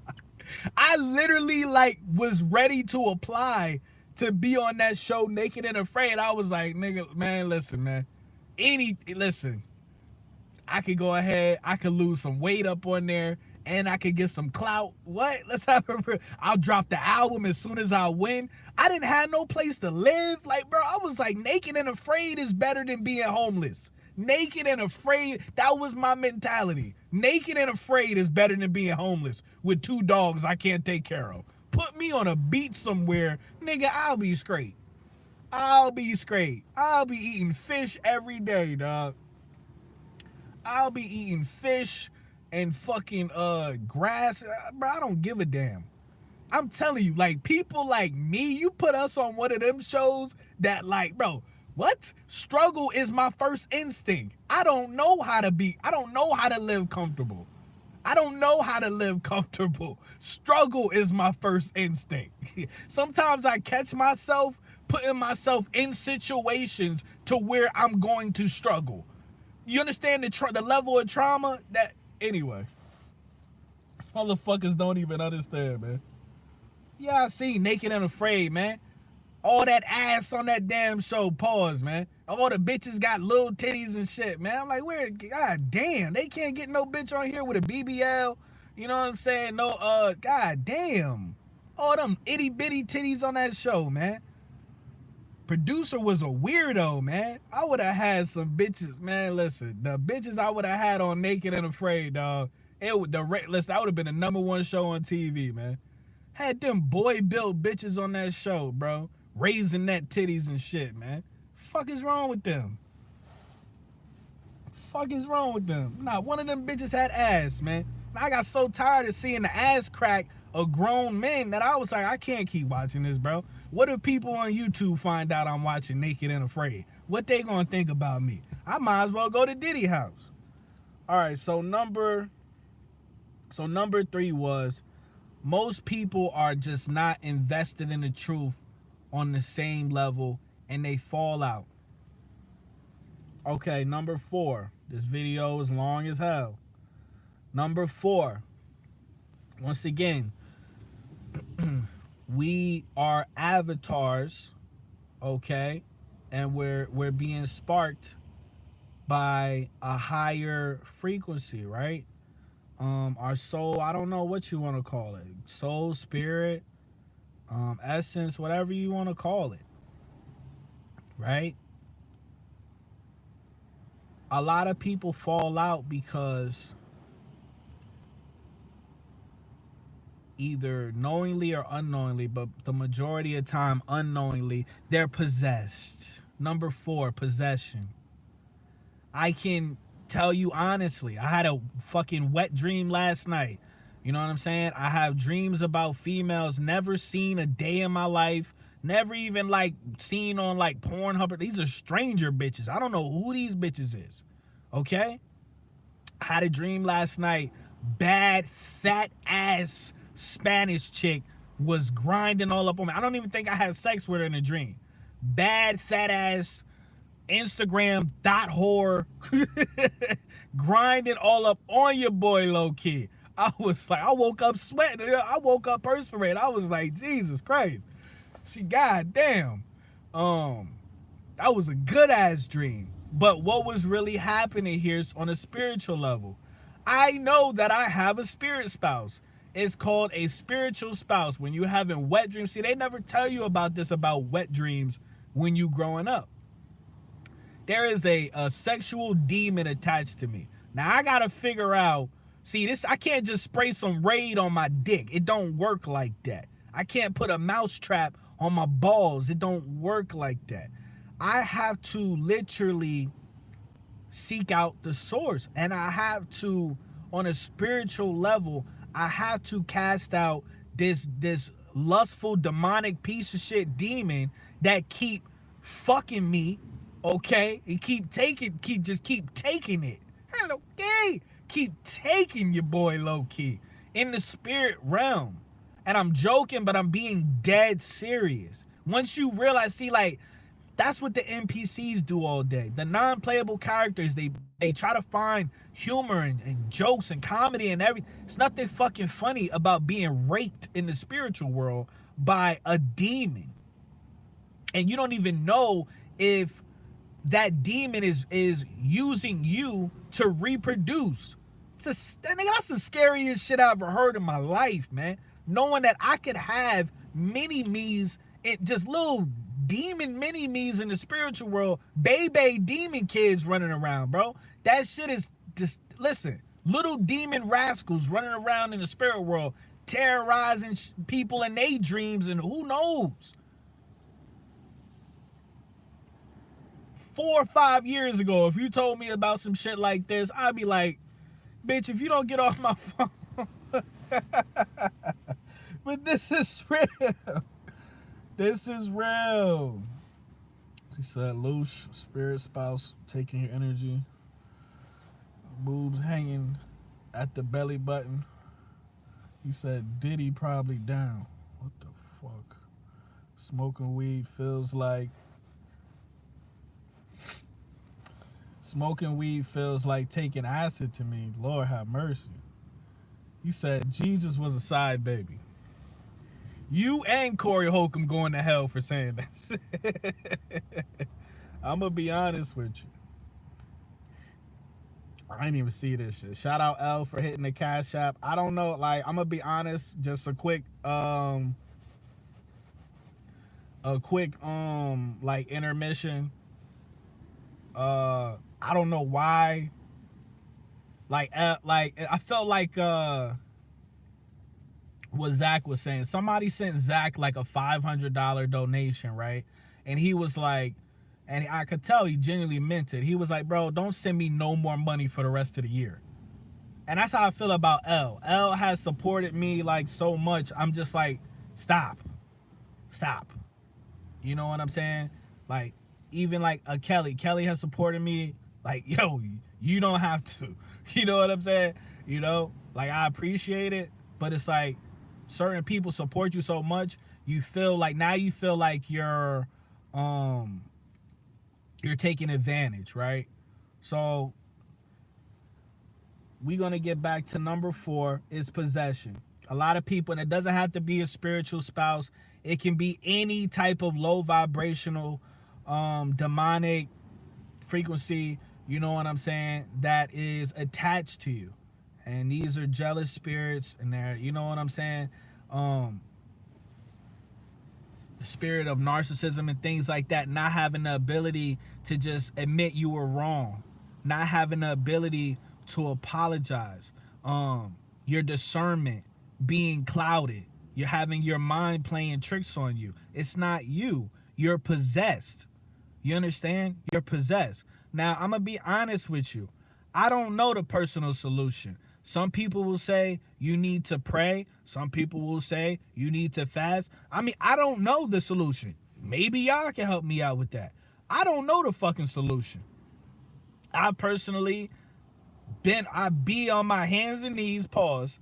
I literally like was ready to apply to be on that show Naked and Afraid. I was like, nigga, man, listen, man. Listen. I could go ahead, I could lose some weight up on there, and I could get some clout. What? Let's have I'll drop the album as soon as I win. I didn't have no place to live. Like, bro, I was like, Naked and Afraid is better than being homeless. Naked and Afraid, that was my mentality. Naked and Afraid is better than being homeless with 2 dogs I can't take care of. Put me on a beach somewhere, nigga, I'll be straight. I'll be straight. I'll be eating fish every day, dog. I'll be eating fish and fucking grass. Bro, I don't give a damn. I'm telling you, like, people like me, you put us on one of them shows that, like, bro, what? Struggle is my first instinct. I don't know how to live comfortable. I don't know how to live comfortable. Struggle is my first instinct. Sometimes I catch myself putting myself in situations to where I'm going to struggle. You understand the level of trauma that, anyway. Motherfuckers don't even understand, man. Yeah, I see Naked and Afraid, man. All that ass on that damn show, pause, man. All the bitches got little titties and shit, man. I'm like, where, god damn, they can't get no bitch on here with a BBL. You know what I'm saying? No, god damn. All them itty bitty titties on that show, man. Producer was a weirdo, man. I would have had some bitches, man. Listen, the bitches I would have had on Naked and Afraid, dog. That would have been the #1 show on TV, man. Had them boy-built bitches on that show, bro. Raising that titties and shit, man. Fuck is wrong with them? Fuck is wrong with them? Nah, one of them bitches had ass, man. I got so tired of seeing the ass crack of grown men that I was like, I can't keep watching this, bro. What if people on YouTube find out I'm watching Naked and Afraid? What they gonna think about me? I might as well go to Diddy house. All right, so number 3 was Most people are just not invested in the truth on the same level, and they fall out. Okay, number 4. This video is long as hell. Number 4. Once again, we are avatars, okay? And we're being sparked by a higher frequency, right? Our soul, I don't know what you want to call it. Soul, spirit, essence, whatever you want to call it. Right? A lot of people fall out because either knowingly or unknowingly, but the majority of time unknowingly, they're possessed. Number 4, possession. I can tell you honestly, I had a fucking wet dream last night. You know what I'm saying? I have dreams about females never seen a day in my life, never even like seen on like Pornhub. These are stranger bitches. I don't know who these bitches is. Okay? I had a dream last night. Bad, fat ass Spanish chick was grinding all up on me. I don't even think I had sex with her in a dream. Bad, fat ass Instagram dot whore grinding all up on your boy low key. I was like, I woke up sweating. I woke up perspiring. I was like, Jesus Christ. She goddamn. That was a good ass dream. But what was really happening here is on a spiritual level. I know that I have a spirit spouse. It's called a spiritual spouse. When you having wet dreams, see, they never tell you about this, about wet dreams when you growing up. There is a sexual demon attached to me. Now I gotta figure out, see this, I can't just spray some Raid on my dick. It don't work like that. I can't put a mouse trap on my balls. It don't work like that. I have to literally seek out the source, and I have to, on a spiritual level, I have to cast out this lustful demonic piece of shit demon that keep fucking me, okay? And keep taking it. Hello, okay? Keep taking your boy low key in the spirit realm. And I'm joking, but I'm being dead serious. Once you realize, see, like, that's what the NPCs do all day. The non-playable characters, they try to find humor and jokes and comedy and everything. It's nothing fucking funny about being raped in the spiritual world by a demon. And you don't even know if that demon is using you to reproduce. That's the scariest shit I ever heard in my life, man. Knowing that I could have mini-me's, just little demon mini-me's in the spiritual world, baby demon kids running around, bro. That shit is just, listen, little demon rascals running around in the spirit world, terrorizing people in their dreams, and who knows? 4 or 5 years ago, if you told me about some shit like this, I'd be like, bitch, if you don't get off my phone. But this is real. This is real. She said, loose, spirit spouse, taking your energy. Boobs hanging at the belly button. He said, Diddy probably down. What the fuck? Smoking weed feels like taking acid to me. Lord have mercy. He said, Jesus was a side baby. You and Corey Holcomb going to hell for saying that. I'm going to be honest with you. I didn't even see this shit. Shout out L for hitting the Cash App. I don't know, like, I'm going to be honest, just a quick like intermission. I don't know why. Like I felt like what Zach was saying. Somebody sent Zach like a $500 donation, right? And he was like, and I could tell he genuinely meant it. He was like, bro, don't send me no more money for the rest of the year. And that's how I feel about L. L has supported me like so much. I'm just like, stop. You know what I'm saying? Like, even like a Kelly. Kelly has supported me. Like, yo, you don't have to. You know what I'm saying? You know, like, I appreciate it, but it's like, certain people support you so much, you feel like you're taking advantage, right? So we're going to get back to number 4 is possession. A lot of people, and it doesn't have to be a spiritual spouse. It can be any type of low vibrational, demonic frequency, you know what I'm saying, that is attached to you. And these are jealous spirits, and they're, you know what I'm saying, the spirit of narcissism and things like that, not having the ability to just admit you were wrong, not having the ability to apologize, your discernment being clouded, you're having your mind playing tricks on you. It's not you, you're possessed. You understand? You're possessed. Now, I'm going to be honest with you. I don't know the personal solution. Some people will say you need to pray. Some people will say you need to fast. I mean, I don't know the solution. Maybe y'all can help me out with that. I don't know the fucking solution. I personally I be on my hands and knees, pause,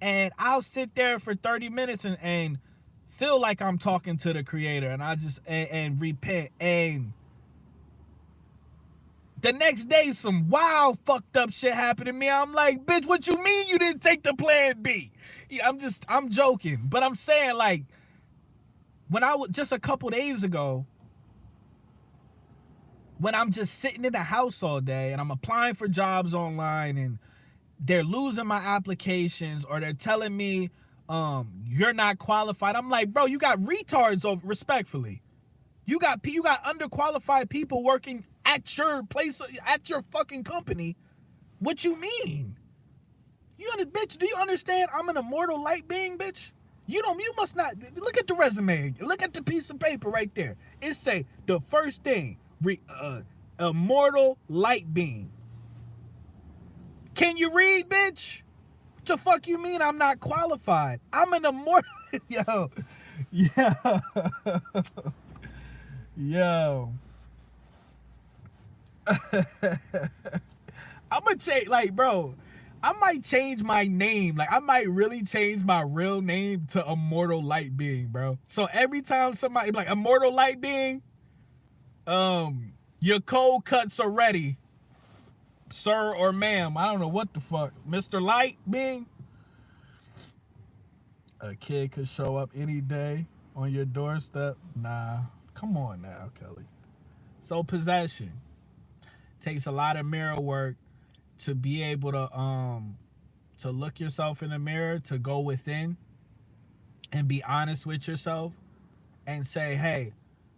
and I'll sit there for 30 minutes and feel like I'm talking to the creator, and I just and repent, and the next day some wild fucked up shit happened to me. I'm like, bitch, what you mean you didn't take the plan B? Yeah, I'm joking, but I'm saying, like, when I was just a couple days ago, when I'm just sitting in the house all day and I'm applying for jobs online and they're losing my applications, or they're telling me you're not qualified. I'm like, bro, you got retards over, respectfully. You got underqualified people working at your place, at your fucking company. What you mean? Bitch, do you understand I'm an immortal light being, bitch? You must not. Look at the resume. Look at the piece of paper right there. It say the first thing, immortal light being. Can you read, bitch? What the fuck you mean I'm not qualified? I'm an immortal. Yo. I'm gonna change, like, bro, I might change my name. Like, I might really change my real name to Immortal Light Being, bro. So every time somebody like Immortal Light Being, your cold cuts are ready, sir or ma'am. I don't know what the fuck. Mr. Light Being. A kid could show up any day on your doorstep. Nah, come on now, Kelly. So possession takes a lot of mirror work to be able to look yourself in the mirror, to go within and be honest with yourself and say, hey,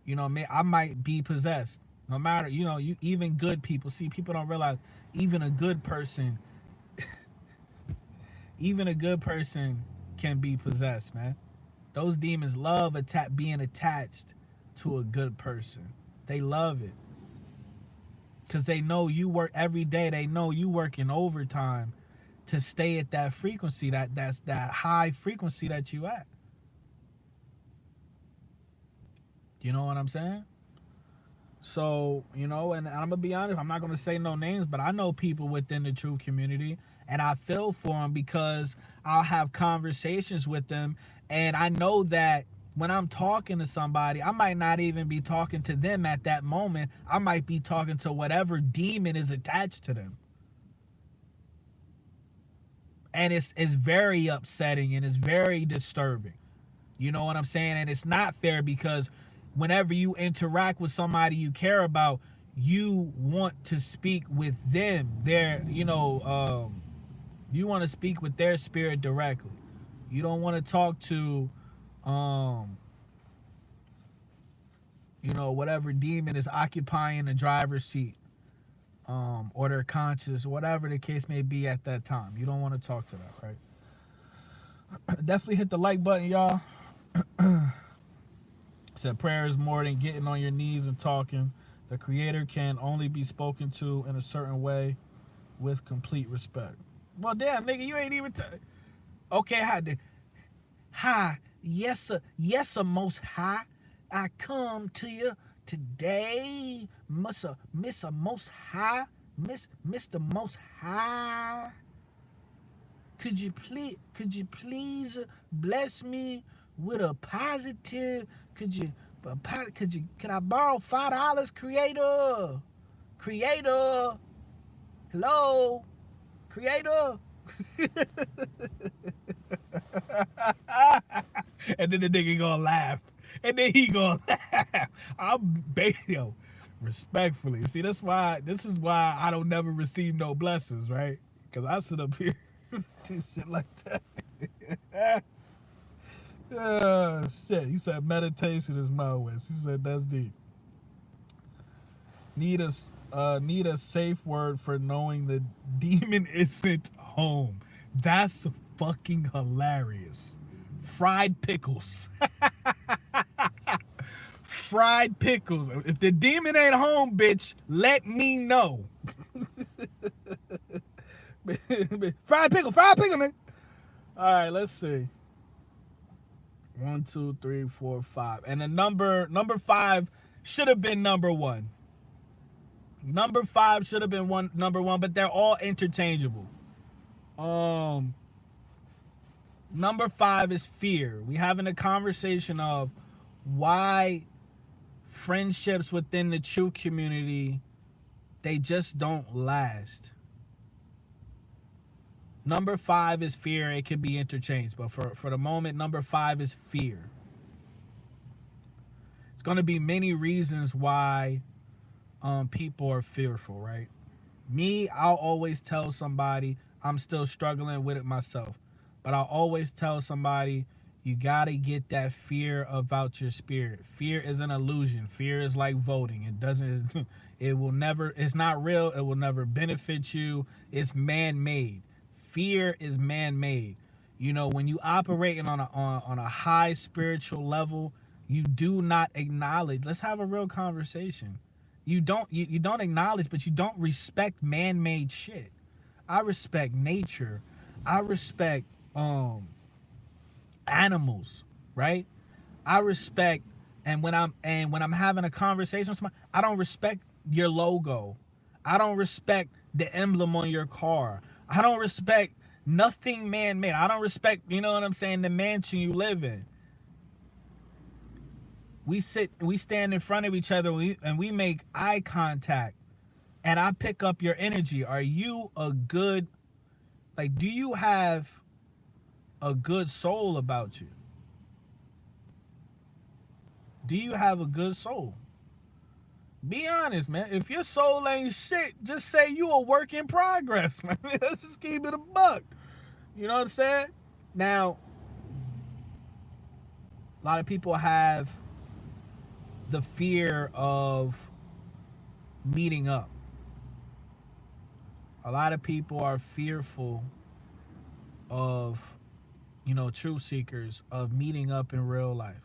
you know, I might be possessed. No matter, you even good people. See, people don't realize even a good person, can be possessed, man. Those demons love being attached to a good person. They love it. Because they know you work every day. They know you working overtime to stay at that frequency, that's that high frequency that you at. You know what I'm saying? So, and I'm going to be honest, I'm not going to say no names, but I know people within the truth community, and I feel for them because I'll have conversations with them, and I know that when I'm talking to somebody, I might not even be talking to them at that moment. I might be talking to whatever demon is attached to them. And it's very upsetting and it's very disturbing. You know what I'm saying? And it's not fair because whenever you interact with somebody you care about, you want to speak with them. You want to speak with their spirit directly. You don't want to talk to whatever demon is occupying the driver's seat, or their conscious, whatever the case may be at that time. You don't want to talk to that, right? Definitely hit the like button, y'all. Said prayer is more than getting on your knees and talking. The creator can only be spoken to in a certain way with complete respect. Well, damn, nigga, you ain't even okay, yes, sir, most high. I come to you today, Mr. Most High, Mr. Most High. Could you please bless me with a positive? Can I borrow $5, creator? Creator, hello, creator. And then the nigga gonna laugh. And then he gonna laugh. Yo, respectfully. See, this is why I don't never receive no blessings, right? Because I sit up here do shit like that. Oh, shit. He said meditation is my way. He said that's deep. Need a safe word for knowing the demon isn't home. That's fucking hilarious. Fried pickles. Fried pickles. If the demon ain't home, bitch, let me know. Fried pickle, man. All right, let's see. 1, 2, 3, 4, 5. And the number 5 should have been number 1. Number 5 should have been number 1, but they're all interchangeable. Number 5 is fear. We having a conversation of why friendships within the true community, they just don't last. Number 5 is fear. It can be interchanged, but for the moment, number 5 is fear. It's going to be many reasons why people are fearful, right? Me, I'll always tell somebody I'm still struggling with it myself, but I'll always tell somebody you got to get that fear about your spirit. Fear is an illusion. Fear is like voting. It's not real. It will never benefit you. It's man-made. Fear is man-made. You know, when you operating on a high spiritual level, you do not acknowledge. Let's have a real conversation. You don't acknowledge, but you don't respect man-made shit. I respect nature. I respect animals, right? I respect, and when I'm having a conversation with somebody, I don't respect your logo. I don't respect the emblem on your car. I don't respect nothing man-made. I don't respect, you know what I'm saying, the mansion you live in. We stand in front of each other and we make eye contact, and I pick up your energy. Are you do you have a good soul about you? Do you have a good soul? Be honest, man. If your soul ain't shit, just say you a work in progress, man. Let's just keep it a buck. You know what I'm saying? Now, a lot of people have the fear of meeting up. A lot of people are fearful of, truth seekers, of meeting up in real life.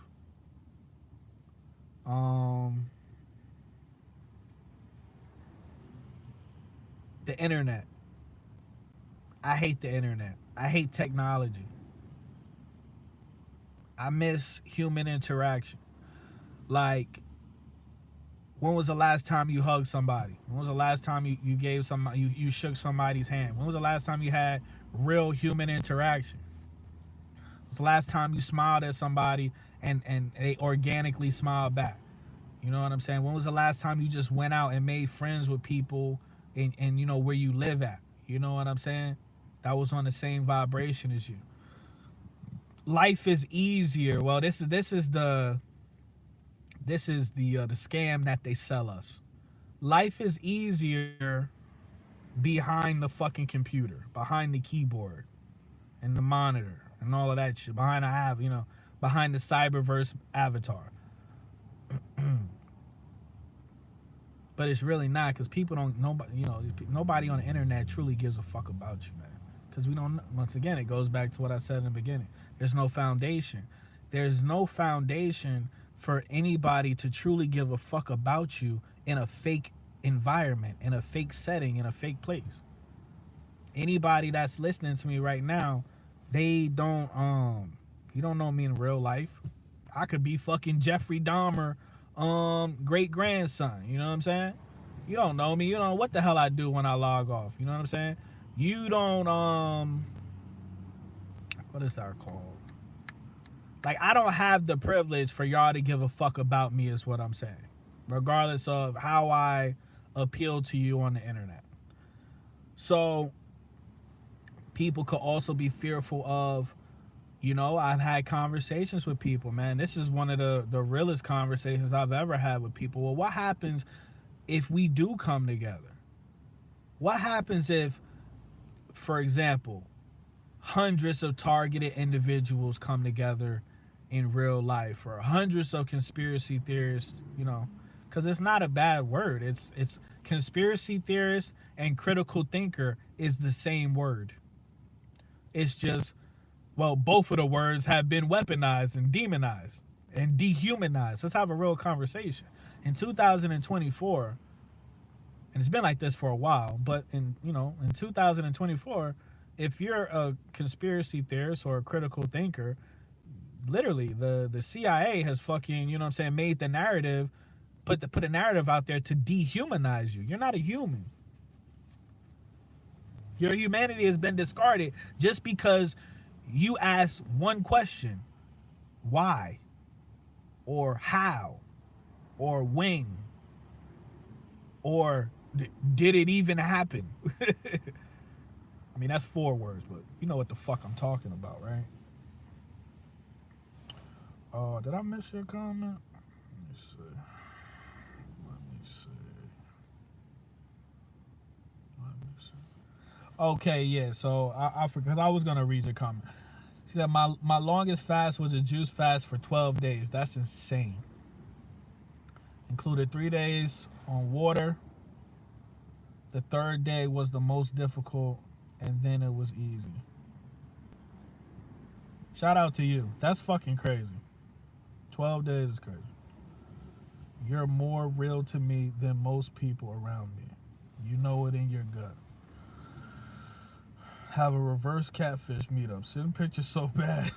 The internet. I hate the internet. I hate technology. I miss human interaction. Like, when was the last time you hugged somebody? When was the last time you gave somebody, you shook somebody's hand? When was the last time you had real human interaction? When was the last time you smiled at somebody and they organically smiled back? You know what I'm saying? When was the last time you just went out and made friends with people and where you live at? You know what I'm saying? That was on the same vibration as you. Life is easier. Well, this is the scam that they sell us. Life is easier behind the fucking computer, behind the keyboard and the monitor and all of that shit. Behind the cyberverse avatar. But it's really not, because nobody on the internet truly gives a fuck about you, man. Because we don't, once again, it goes back to what I said in the beginning. There's no foundation. There's no foundation for anybody to truly give a fuck about you in a fake environment, in a fake setting, in a fake place. Anybody that's listening to me right now, they don't, you don't know me in real life. I could be fucking Jeffrey Dahmer, great grandson. You know what I'm saying? You don't know me. You don't know what the hell I do when I log off. You know what I'm saying? You don't what is that called? Like, I don't have the privilege for y'all to give a fuck about me, is what I'm saying, regardless of how I appeal to you on the internet. So people could also be fearful of, you know, I've had conversations with people, man. This is one of the realest conversations I've ever had with people. Well, what happens if we do come together? What happens if, for example, hundreds of targeted individuals come together in real life, or hundreds of conspiracy theorists, you know, because it's not a bad word. It's conspiracy theorist and critical thinker is the same word. It's just, well, both of the words have been weaponized and demonized and dehumanized. Let's have a real conversation. In 2024, and it's been like this for a while, but in 2024, if you're a conspiracy theorist or a critical thinker, literally the CIA has fucking, you know what I'm saying, made the narrative, put a narrative out there to dehumanize you. You're not a human. Your humanity has been discarded just because you ask one question: why, or how, or when, or did it even happen? I mean, that's 4 words, but you know what the fuck I'm talking about, right? Did I miss your comment? Let me see. Okay, yeah, so I forgot, because I was going to read your comment. She said, my longest fast was a juice fast for 12 days. That's insane. Included 3 days on water. The 3rd day was the most difficult, and then it was easy. Shout out to you. That's fucking crazy. 12 days is crazy. You're more real to me than most people around me. You know it in your gut. Have a reverse catfish meetup. Send pictures so bad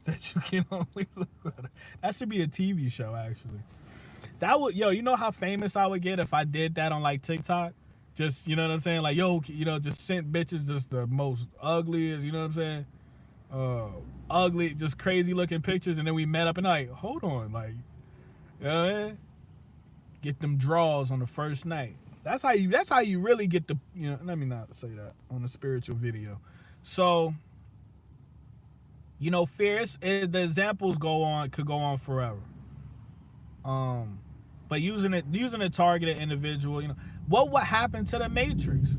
that you can only look at it. That should be a TV show, actually. That would, you know how famous I would get if I did that on like TikTok? Just, you know what I'm saying? Like, just sent bitches just the most ugliest, you know what I'm saying? Ugly, just crazy looking pictures, and then we met up and like, hold on, like, you know what I mean? Get them draws on the first night. That's how you really get the, let me not say that on a spiritual video. So, fear, the examples could go on forever. But using a targeted individual, what would happen to the Matrix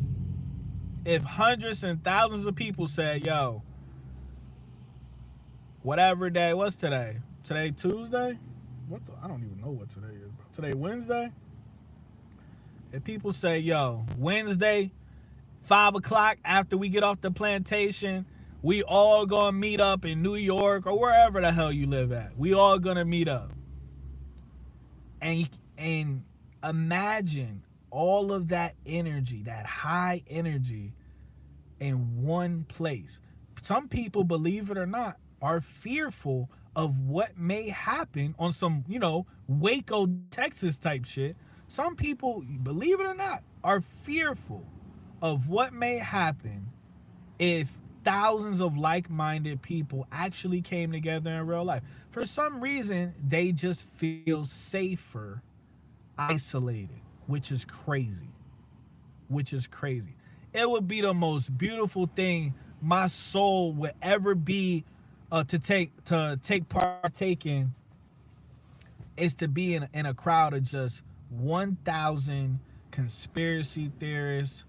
if hundreds and thousands of people said, yo, whatever day, what's today? Today Tuesday? I don't even know what today is, bro. Today Wednesday? If people say, yo, Wednesday, 5 o'clock after we get off the plantation, we all gonna meet up in New York or wherever the hell you live at. We all gonna meet up. And imagine all of that energy, that high energy in one place. Some people, believe it or not, are fearful of what may happen on some, Waco, Texas type shit. Some people, believe it or not, are fearful of what may happen if thousands of like-minded people actually came together in real life. For some reason, they just feel safer isolated, which is crazy. It would be the most beautiful thing my soul would ever be to partake in, is to be in a crowd of just 1,000 conspiracy theorists,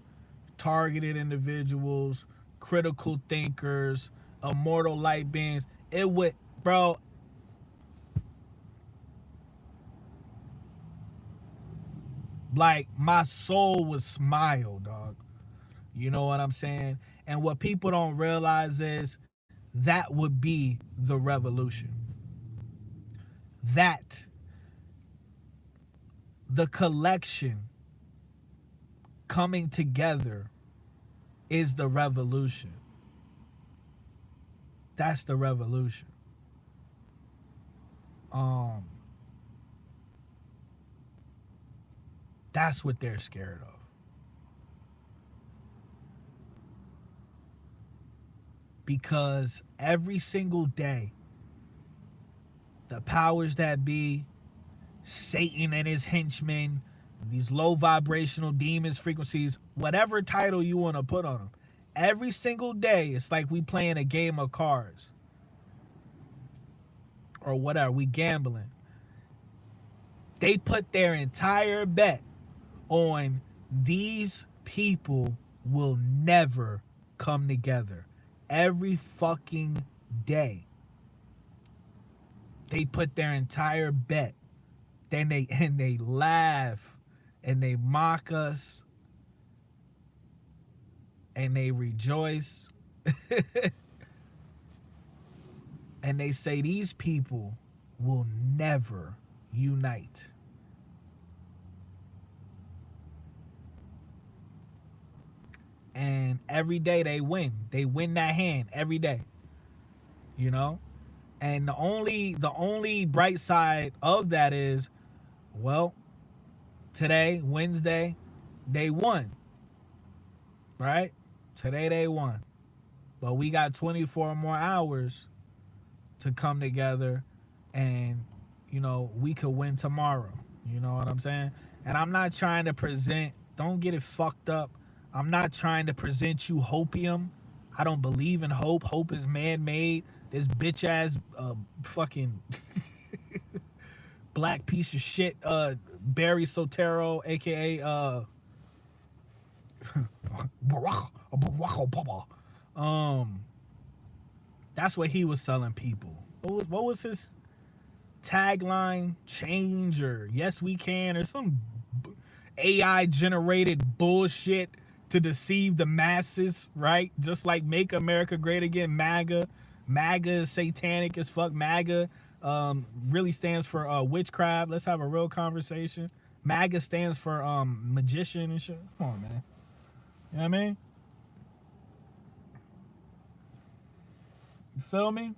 targeted individuals, critical thinkers, immortal light beings. It would, bro. Like, my soul would smile, dog. You know what I'm saying? And what people don't realize is that would be the revolution. That, the collection coming together, is the revolution. That's the revolution. That's what they're scared of. because every single day, the powers that be, Satan and his henchmen, these low vibrational demons, frequencies, whatever title you want to put on them, every single day, it's like we playing a game of cards or whatever, we gambling. They put their entire bet on these people will never come together. Every fucking day. They put their entire bet. Then they laugh and they mock us and they rejoice. And they say these people will never unite. And every day they win. They win that hand every day. You know? And the only bright side of that is, well, today, Wednesday, they won. Right? Today they won. But we got 24 more hours to come together and, you know, we could win tomorrow. You know what I'm saying? And I'm not trying to present, don't get it fucked up. I'm not trying to present you hopium. I don't believe in hope. Hope is man-made. This bitch-ass fucking black piece of shit, Barry Soetoro, a.k.a. Barack Obama. That's what he was selling people. What was his tagline? Change or yes we can or some AI generated bullshit to deceive the masses, right? Just like Make America Great Again, MAGA. MAGA is satanic as fuck. MAGA really stands for witchcraft. Let's have a real conversation. MAGA stands for magician and shit. Come on, man. You know what I mean? You feel me?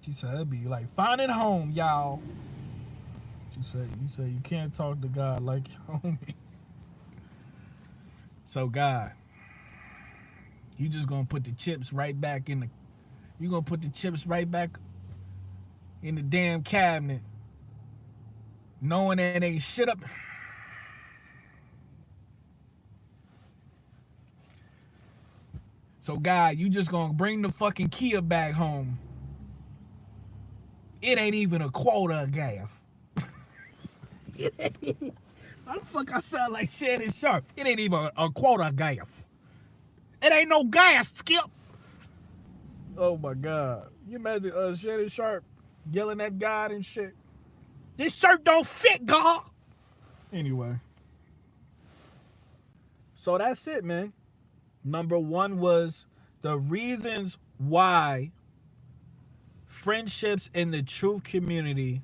She said it'd be like finding home, y'all. She said you can't talk to God like your homie. So God, you just gonna put the chips right back in the. You gonna put the chips right back in the damn cabinet, knowing that ain't shit up. So God, you just gonna bring the fucking Kia back home. It ain't even a quota of gas. Why the fuck I sound like Shannon Sharp? It ain't even a quota of gas. It ain't no gas, Skip. Oh my God. You imagine Shannon Sharp yelling at God and shit. This shirt don't fit, God. Anyway. So that's it, man. Number one was the reasons why friendships in the truth community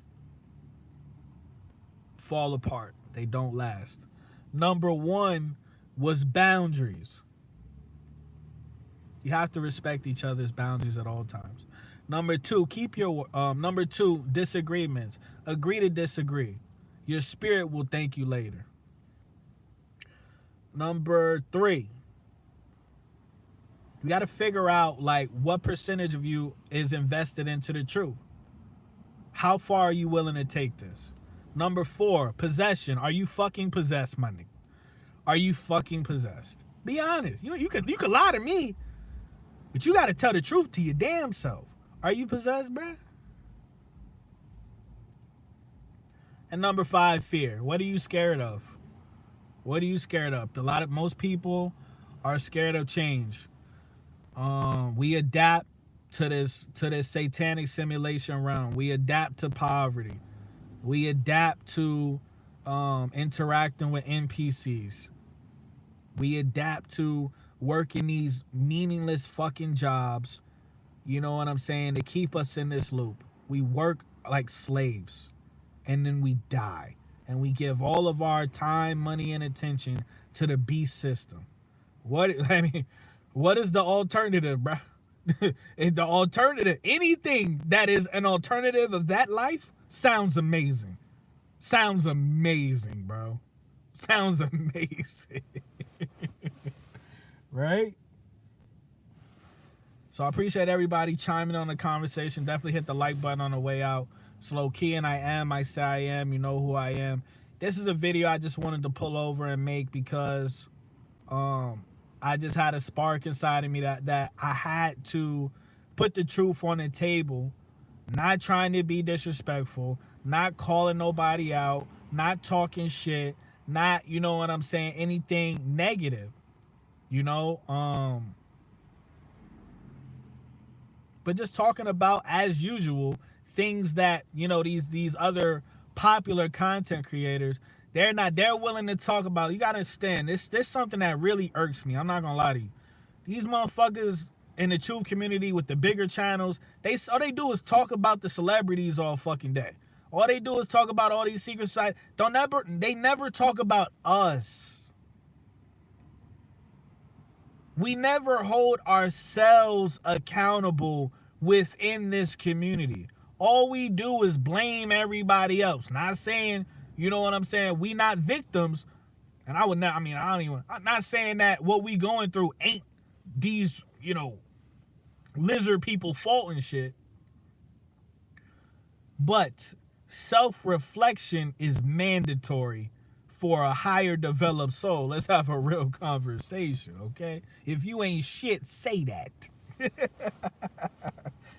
fall apart. They don't last. Number one was boundaries. You have to respect each other's boundaries at all times. Number two, disagreements. Agree to disagree. Your spirit will thank you later. Number three, you got to figure out like what percentage of you is invested into the truth. How far are you willing to take this? Number four, possession. Are you fucking possessed, my nigga? Are you fucking possessed? Be honest. You could lie to me, but you got to tell the truth to your damn self. Are you possessed, bruh? And number five, fear. What are you scared of? What are you scared of? Most people are scared of change. We adapt to this satanic simulation realm. We adapt to poverty. We adapt to interacting with NPCs. We adapt to working these meaningless fucking jobs. You know what I'm saying? To keep us in this loop. We work like slaves. And then we die. And we give all of our time, money, and attention to the beast system. What is the alternative, bro? The alternative, anything that is an alternative of that life sounds amazing. Sounds amazing, bro. Sounds amazing. Right? So I appreciate everybody chiming on the conversation. Definitely hit the like button on the way out. Slow key, and I say I am. You know who I am. This is a video I just wanted to pull over and make because I just had a spark inside of me that I had to put the truth on the table. Not trying to be disrespectful, not calling nobody out, not talking shit, not, you know what I'm saying, anything negative, you know, but just talking about, as usual, things that, you know, these other popular content creators, they're willing to talk about. You gotta understand, this something that really irks me. I'm not gonna lie to you. These motherfuckers in the truth community with the bigger channels, all they do is talk about the celebrities all fucking day. All they do is talk about all these secret sites. They never talk about us. We never hold ourselves accountable within this community. All we do is blame everybody else. Not saying, you know what I'm saying, we not victims. And I'm not saying that what we going through ain't these, you know, lizard people fault and shit. But self-reflection is mandatory for a higher developed soul. Let's have a real conversation, okay? If you ain't shit, say that.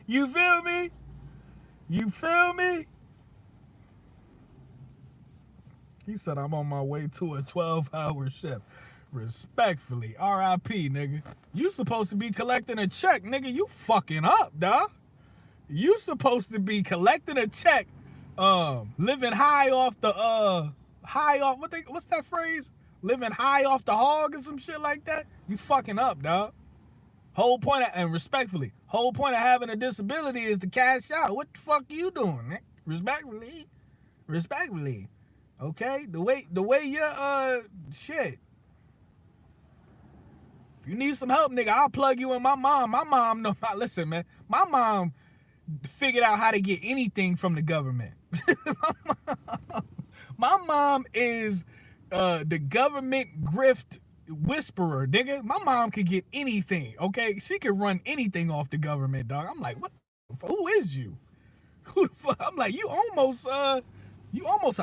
You feel me? You feel me? He said, I'm on my way to a 12-hour shift. Respectfully, R.I.P., nigga. You supposed to be collecting a check, nigga. You fucking up, dawg. You supposed to be collecting a check, living high off the, what's that phrase? Living high off the hog or some shit like that? You fucking up, dawg. Whole point and respectfully, whole point of having a disability is to cash out. What the fuck you doing, man? Respectfully. Okay? The way you're, shit. If you need some help, nigga, I'll plug you in my mom. My mom, listen, man. My mom figured out how to get anything from the government. My mom is the government grift whisperer, nigga. My mom could get anything, okay? She could run anything off the government, dog. I'm like, what? Who is you? Who the fuck? I'm like, you almost an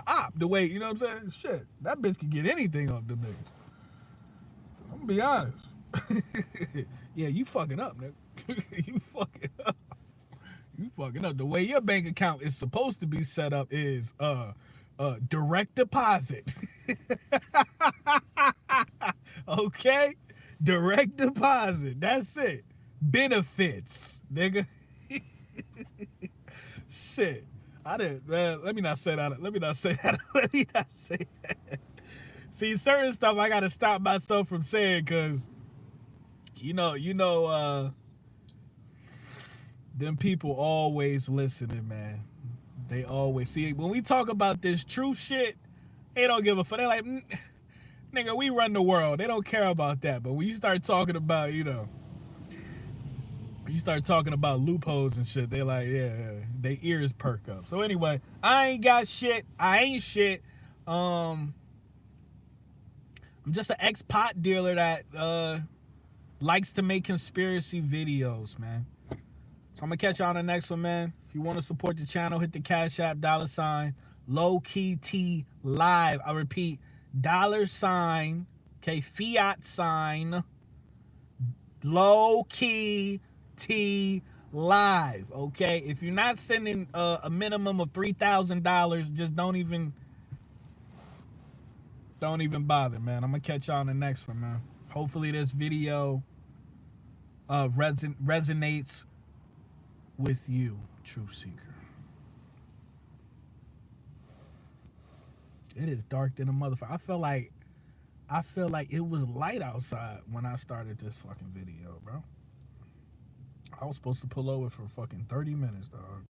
op the way, you know what I'm saying? Shit, that bitch could get anything off the niggas. I'm gonna be honest. Yeah, you fucking up, nigga. You fucking up. You fucking up. The way your bank account is supposed to be set up is direct deposit. Okay? Direct deposit. That's it. Benefits, nigga. Shit. I didn't, man, let me not say that. See, certain stuff I gotta stop myself from saying, cause you know, them people always listening, man. They always see, when we talk about this true shit, they don't give a fuck. They're like, nigga, we run the world. They don't care about that. But when you start talking about, you know, loopholes and shit, they like, yeah, they ears perk up. So anyway, I ain't got shit. I ain't shit. I'm just an ex-pot dealer that likes to make conspiracy videos, man. So I'm gonna catch y'all on the next one, man. If you want to support the channel, hit the Cash App, $ Low Key T Live. I repeat, $, okay, fiat sign, Low Key T Live, okay? If you're not sending a minimum of $3,000, just don't even bother, man. I'm gonna catch y'all on the next one, man. Hopefully this video resonates with you, Truth Seeker. It is dark than a motherfucker. I feel like it was light outside when I started this fucking video, bro. I was supposed to pull over for fucking 30 minutes, dog.